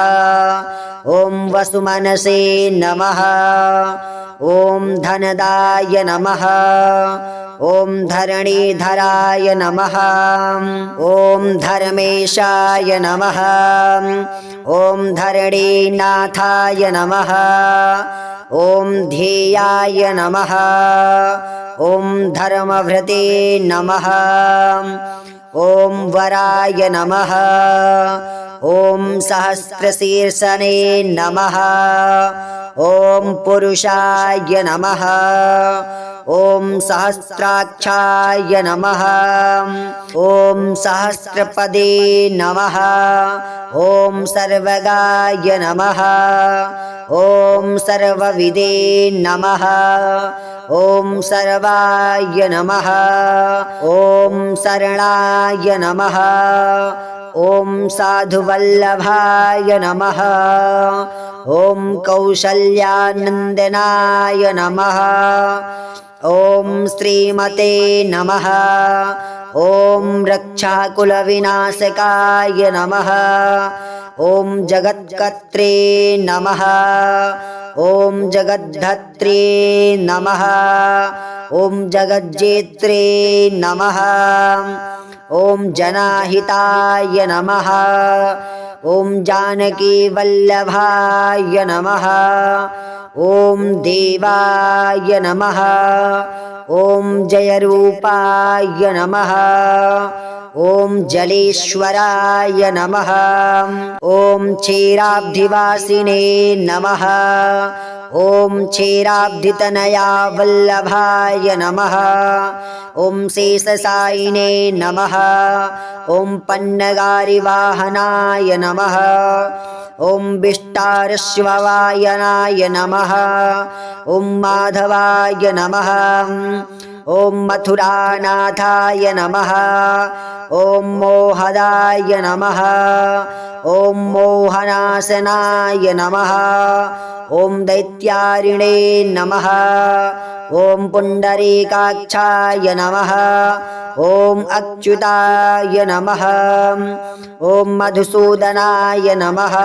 ॐ वसुमनसे नमः ॐ धनदाय नमः ॐ धरणीधराय नमः ॐ धर्मेशाय नमः ॐ धरणीनाथाय नमः ॐ ध्येयाय नमः ॐ धर्मभृते नमः ॐ वराय नमः ॐ सहस्रशीर्षने नमः ॐ पुरुषाय नमः ॐ सहस्राक्षाय नमः ॐ सहस्रपदे नमः ॐ सर्वगाय नमः ॐ सर्वविदे नमः ॐ सर्वाय नमः ॐ शरणाय नमः ॐ साधुवल्लभाय नमः ॐ कौशल्यानन्दनाय नमः ॐ श्रीमते नमः ॐ रक्षाकुलविनाशकाय नमः ॐ जगत्कर्त्रे नमः ॐ जगद्धत्रे नमः ॐ जगज्जेत्रे नमः ॐ जनाहिताय नमः ॐ जानकीवल्लभाय नमः ॐ देवाय नमः ॐ जयरूपाय नमः ॐ जलेश्वराय नमः ॐ क्षीराब्धिवासिने नमः ॐ क्षीराब्धितनया वल्लभाय नमः ॐ शेषशायिने नमः ॐ पन्नगारिवाहनाय नमः ॐ विष्टारश्ववायनाय नमः ॐ माधवाय नमः ॐ मथुरानाथाय नमः ॐ मोहदाय नमः ॐ मोहनाशनाय नमः ॐ दैत्यारिणे नमः ॐ पुण्डरीकाक्षाय नमः ॐ अच्युताय नमः ॐ मधुसूदनाय नमः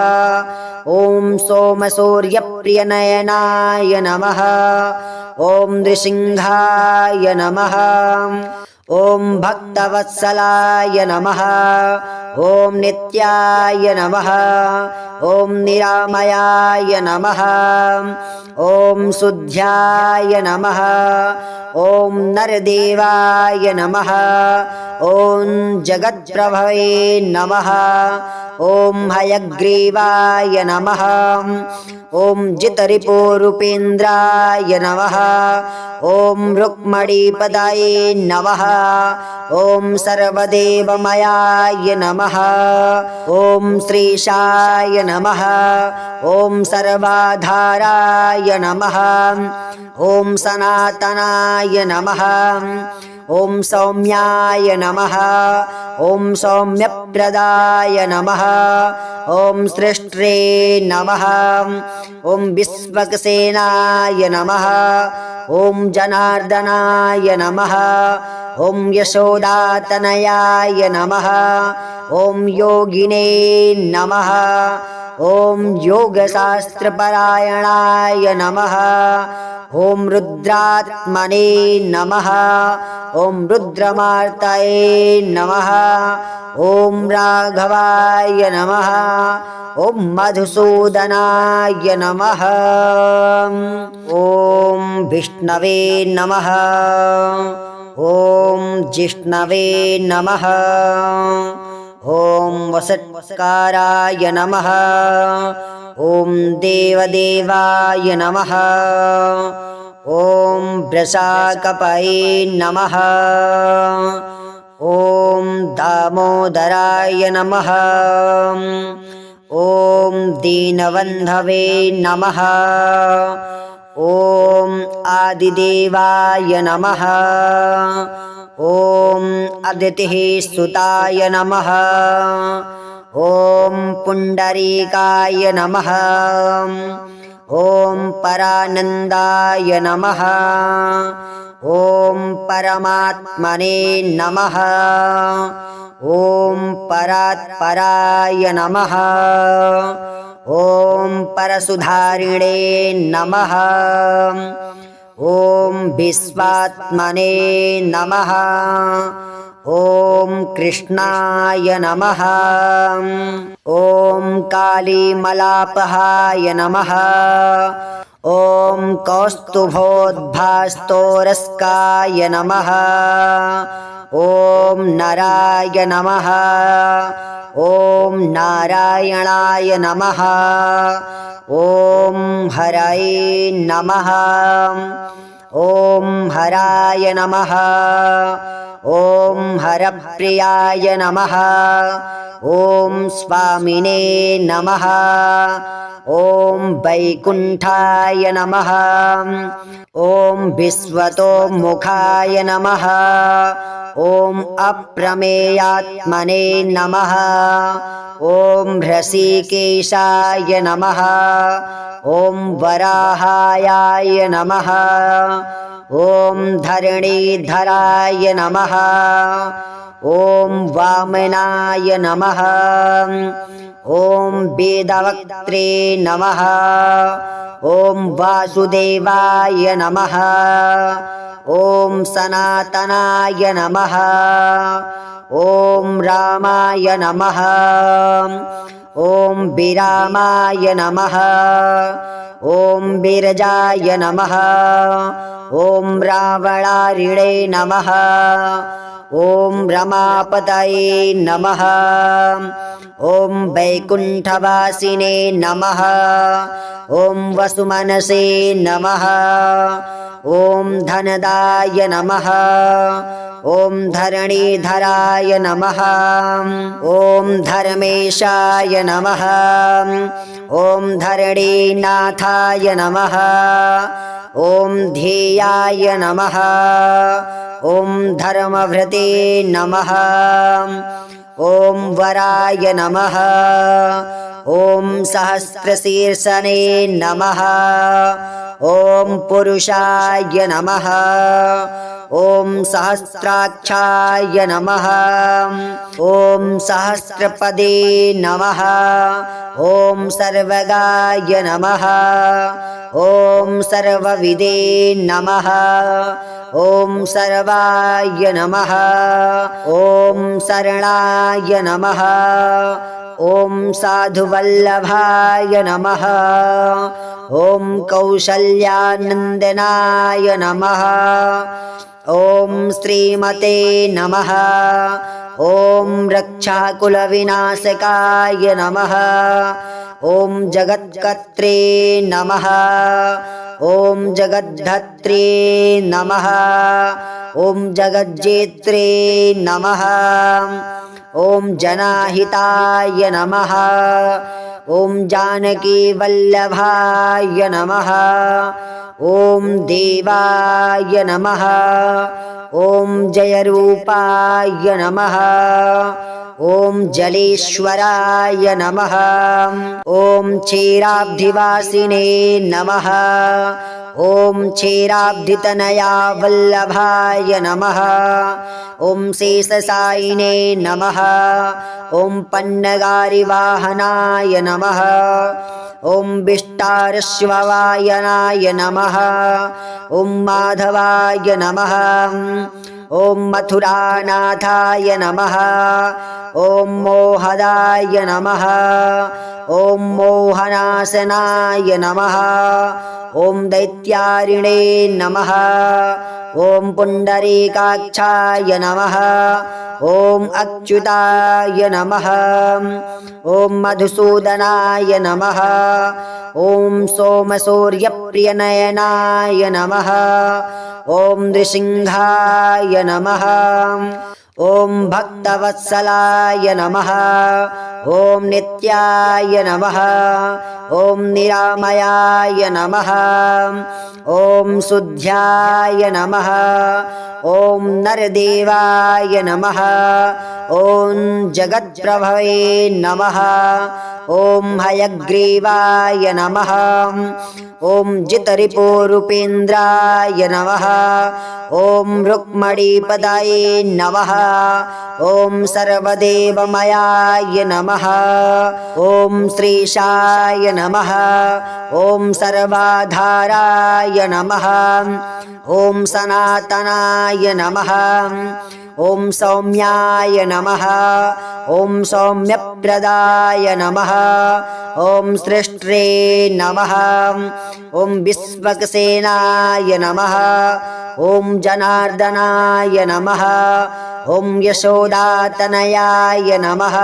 ॐ सोमसूर्यप्रियनयनाय नमः ॐ नृसिंहाय नमः ॐ भक्तवत्सलाय नमः ॐ नित्याय नमः ॐ निरामयाय नमः ॐ शुद्ध्याय नमः ॐ नरदेवाय नमः ॐ जगत्प्रभवे नमः ॐ हयग्रीवाय नमः ॐ जितरिपुरूपेन्द्राय नमः ॐ रुक्मणीपदाये नमः ॐ सर्वदेवमयाय नमः ॐ श्रीशाय नमः ॐ सर्वाधाराय नमः ॐ सनातनाय नमः ॐ सौम्याय नमः ॐ सौम्यप्रदाय नमः ॐ सृष्ट्रे नमः ॐ विश्वक्सेनाय नमः ॐ जनार्दनाय नमः ॐ यशोदातनयाय नमः ॐ योगिने नमः ॐ योगशास्त्रपरायणाय नमः ॐ रुद्रात्मने नमः ॐ रुद्रमार्तये नमः ॐ राघवाय नमः ॐ मधुसूदनाय नमः ॐ विष्णवे नमः ॐ जिष्णवे नमः ॐ वसत्काराय नमः ॐ देवदेवाय नमः ॐ वृषाकपये नमः ॐ दामोदराय नमः ॐ दीनबन्धवे नमः ॐ आदिदेवाय नमः ॐ अदितिः सुताय नमः ॐ पुण्डरीकाय नमः ॐ परानन्दाय नमः ॐ परमात्मने नमः ॐ परात्पराय नमः ॐ परसुधारिणे नमः ॐ विश्वात्मने नमः ॐ कृष्णाय नमः ॐ कालीमलापहाय नमः ॐ कौस्तुभोद्भास्तोरस्काय नमः ॐ नराय नमः ॐ नारायणाय नमः ॐ हरये नमः ॐ हराय नमः ॐ हरप्रियाय नमः ॐ स्वामिने नमः ॐ वैकुण्ठाय नमः ॐ विश्वतोमुखाय नमः ॐ अप्रमेयात्मने नमः ॐ ह्रषिकेशाय नमः ॐ वराहाय नमः ॐ धरणीधराय नमः ॐ वामनाय नमः ॐ वेदवक्त्रे नमः ॐ वासुदेवाय नमः ॐ सनातनाय नमः ॐ रामाय नमः ॐ विरामाय नमः ॐ विरजाय नमः ॐ रावणारिणे नमः ॐ रमापतये नमः ॐ वैकुण्ठवासिने नमः ॐ वसुमनसे नमः ॐ धनदाय नमः ॐ धरणीधराय नमः ॐ धर्मेशाय नमः ॐ धरणीनाथाय नमः ॐ ध्येयाय नमः ॐ धर्मभृते नमः ॐ वराय नमः ॐ सहस्रशीर्षने नमः ॐ पुरुषाय नमः ॐ सहस्राक्षाय नमः ॐ सहस्रपदे नमः ॐ सर्वगाय नमः ॐ सर्वविदे नमः ॐ सर्वाय नमः ॐ शरणाय नमः ॐ साधुवल्लभाय नमः ॐ कौशल्यानन्दनाय नमः ॐ श्रीमते नमः ॐ रक्षाकुलविनाशकाय नमः ॐ जगत्कर्त्रे नमः ॐ जगद्धत्रे नमः ॐ जगज्जेत्रे नमः ॐ जनाहिताय नमः ॐ जानकीवल्लभाय नमः ॐ देवाय नमः ॐ जयरूपाय नमः ॐ जलेश्वराय नमः ॐ क्षीराब्धिवासिने नमः ॐ क्षीराब्धितनया वल्लभाय नमः ॐ शेषशायिने नमः ॐ पन्नगारिवाहनाय नमः ॐ विष्टारश्ववायनाय नमः ॐ माधवाय नमः ॐ मथुरानाथाय नमः ॐ मोहदाय नमः ॐ मोहनाशनाय नमः ॐ दैत्यारिणे नमः ॐ पुण्डरीकाक्षाय नमः ॐ अच्युताय नमः ॐ मधुसूदनाय नमः ॐ सोमसूर्यप्रियनयनाय नमः ॐ नृसिंहाय नमः ॐ भक्तवत्सलाय नमः ॐ नित्याय नमः ॐ निरामयाय नमः ॐ शुद्ध्याय नमः ॐ नरदेवाय नमः ॐ जगत्प्रभवे नमः ॐ हयग्रीवाय नमः ॐ जितरिपुरूपेन्द्राय नमः ॐ रुक्मणीपदाये नमः ॐ सर्वदेवमयाय नमः ॐ श्रीशाय नमः ॐ सर्वाधाराय नमः ॐ सनातनाय नमः ॐ सौम्याय नमः ॐ सौम्यप्रदाय नमः ॐ सृष्ट्रे नमः ॐ विश्वक्सेनाय नमः ॐ जनार्दनाय नमः ॐ यशोदातनयाय नमः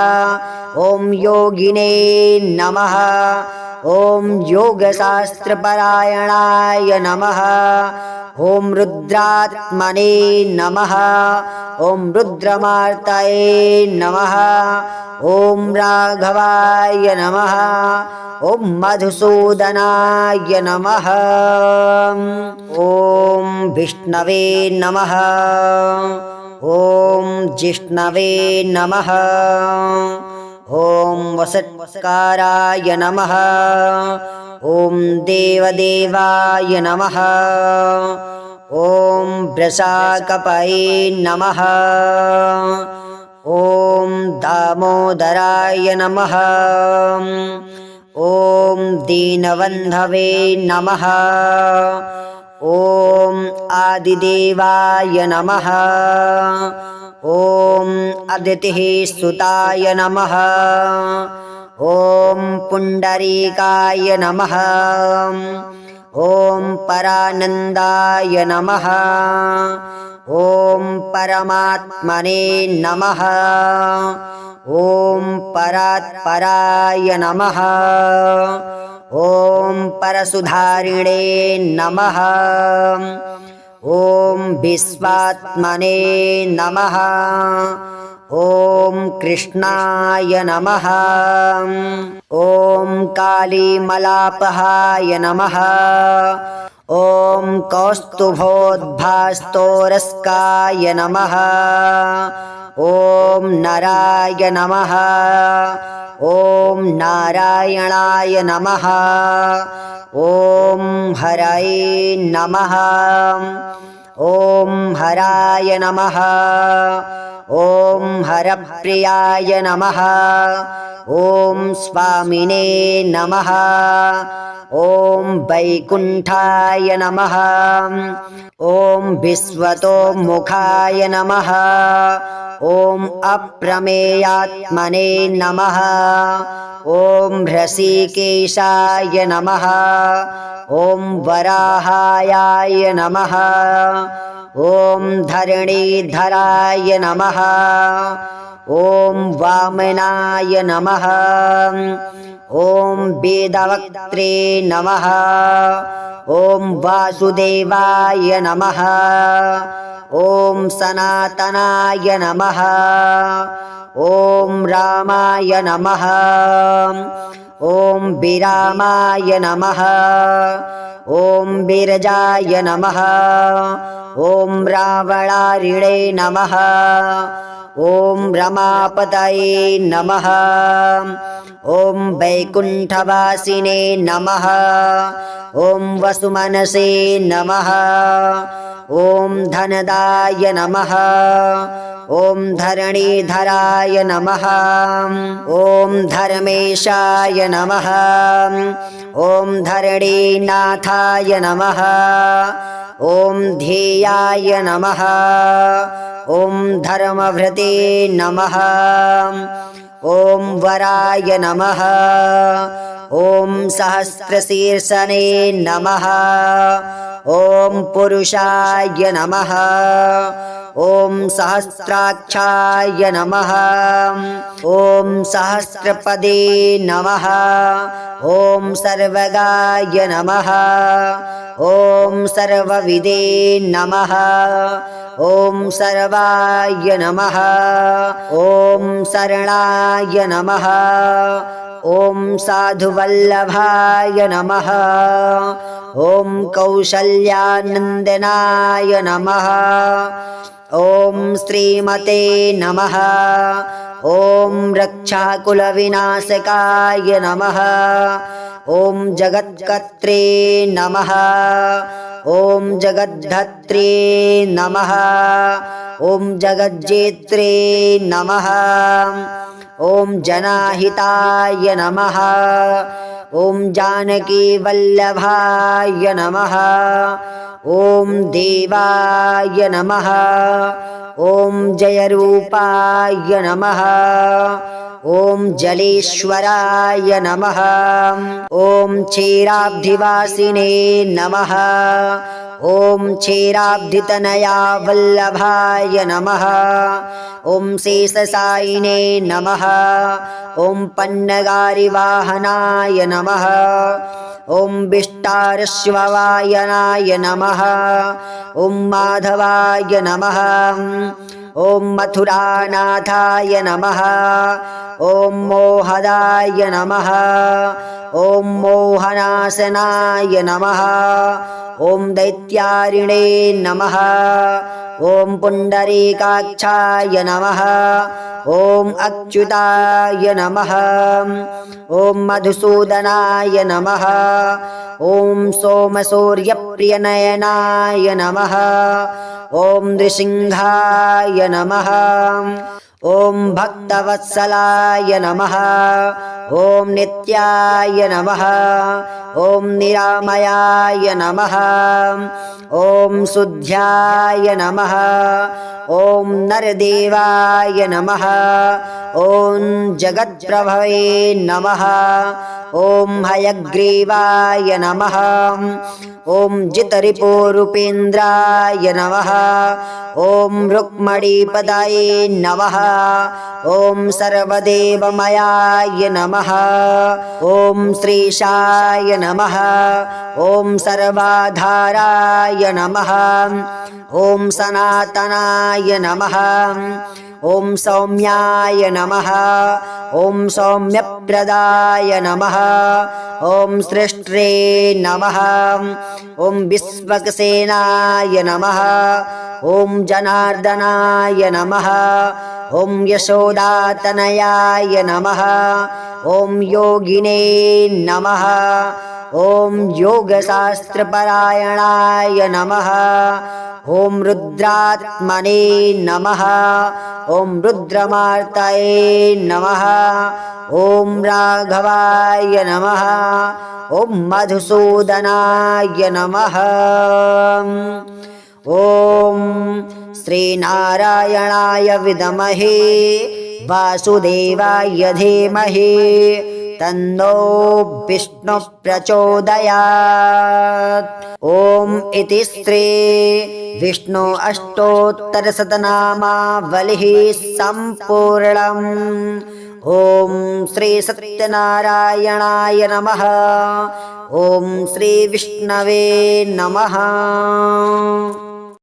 ॐ योगिने नमः ॐ योगशास्त्रपरायणाय नमः ॐ रुद्रात्मने नमः ॐ रुद्रमार्तये नमः ॐ राघवाय नमः ॐ मधुसूदनाय नमः ॐ विष्णवे नमः ॐ जिष्णवे नमः ॐ वसत्काराय नमः ॐ देवदेवाय नमः ॐ वृषाकपये नमः ॐ दामोदराय नमः ॐ दीनबन्धवे नमः ॐ आदिदेवाय नमः ॐ अदितिः सुताय नमः ॐ पुण्डरीकाय नमः ॐ परानन्दाय नमः ॐ परमात्मने नमः ॐ परात्पराय नमः ॐ परशुधारिणे नमः ॐ विश्वात्मने नमः ॐ कृष्णाय नमः ॐ कालीमलापहाय नमः ॐ कौस्तुभोद्भास्तोरस्काय नमः ॐ नराय नमः ॐ नारायणाय नमः ॐ हरये नमः ॐ हराय नमः ॐ हरप्रियाय नमः ॐ स्वामिने नमः ॐ वैकुण्ठाय नमः ॐ विश्वतोमुखाय नमः ॐ अप्रमेयात्मने नमः ॐ ऋषिकेशाय नमः ॐ वराहाय नमः ॐ धरणीधराय नमः ॐ वामनाय नमः ॐ वेदवक्त्रे नमः ॐ वासुदेवाय नमः ॐ सनातनाय नमः ॐ रामाय नमः ॐ विरामाय नमः ॐ विरजाय नमः ॐ रावणारिणे नमः ॐ रमापतये नमः ॐ वैकुण्ठवासिने नमः ॐ वसुमनसे नमः ॐ धनदाय नमः ॐ धरणीधराय नमः ॐ धर्मेशाय नमः ॐ धरणीनाथाय नमः ॐ ध्येयाय नमः ॐ धर्मभृते नमः ॐ वराय नमः ॐ सहस्रशीर्षणे नमः ॐ पुरुषाय नमः ॐ सहस्राक्षाय नमः ॐ सहस्रपदे नमः ॐ सर्वगाय नमः ॐ सर्वविदे नमः ॐ सर्वाय नमः ॐ शरणाय नमः ॐ साधुवल्लभाय नमः ॐ कौशल्यानन्दनाय नमः ॐ श्रीमते नमः ॐ रक्षाकुलविनाशकाय नमः ॐ जगत्कर्त्रे नमः ॐ जगद्धत्रे नमः ॐ जगज्जेत्रे नमः ॐ जनाहिताय नमः ॐ जानकीवल्लभाय नमः ॐ देवाय नमः ॐ जयरूपाय नमः ॐ जलेश्वराय नमः ॐ क्षीराब्धिवासिने नमः ॐ क्षीराब्धितनया वल्लभाय नमः ॐ शेषशायिने नमः ॐ पन्नगारिवाहनाय नमः ॐ विष्टारश्ववायनाय नमः ॐ माधवाय नमः ॐ मथुरानाथाय नमः ॐ मोहदाय नमः ॐ मोहनाशनाय नमः ॐ दैत्यारिणे नमः ॐ पुण्डरीकाक्षाय नमः ॐ अच्युताय नमः ॐ मधुसूदनाय नमः ॐ सोमसूर्यप्रियनयनाय नमः ॐ नृसिंहाय नमः ॐ भक्तवत्सलाय नमः ॐ नित्याय नमः ॐ निरामयाय नमः ॐ शुद्ध्याय नमः ॐ नरदेवाय नमः ॐ जगत्प्रभवे नमः ॐ हयग्रीवाय नमः ॐ जितरिपोरूपेन्द्राय नमः ॐ रुक्मणीपदाये नमः ॐ सर्वदेवमयाय नमः ॐ श्रीशाय नमः ॐ सर्वाधाराय नमः ॐ सनातनाय नमः ॐ सौम्याय नमः ॐ सौम्यप्रदाय नमः ॐ सृष्ट्रे नमः ॐ विश्वक्सेनाय नमः ॐ जनार्दनाय नमः ॐ यशोदातनयाय नमः ॐ योगिने नमः ॐ योगशास्त्रपरायणाय नमः ॐ रुद्रात्मने नमः ॐ रुद्रमार्तये नमः ॐ राघवाय नमः ॐ मधुसूदनाय नमः ॐ श्रीनारायणाय विद्महे वासुदेवाय धीमहि तन्नो विष्णु प्रचोदयात्। ॐ इति श्री विष्णु अष्टोत्तरशतनामावलिः सम्पूर्णम्। ॐ श्री सत्यनारायणाय नमः। ॐ श्री विष्णवे नमः।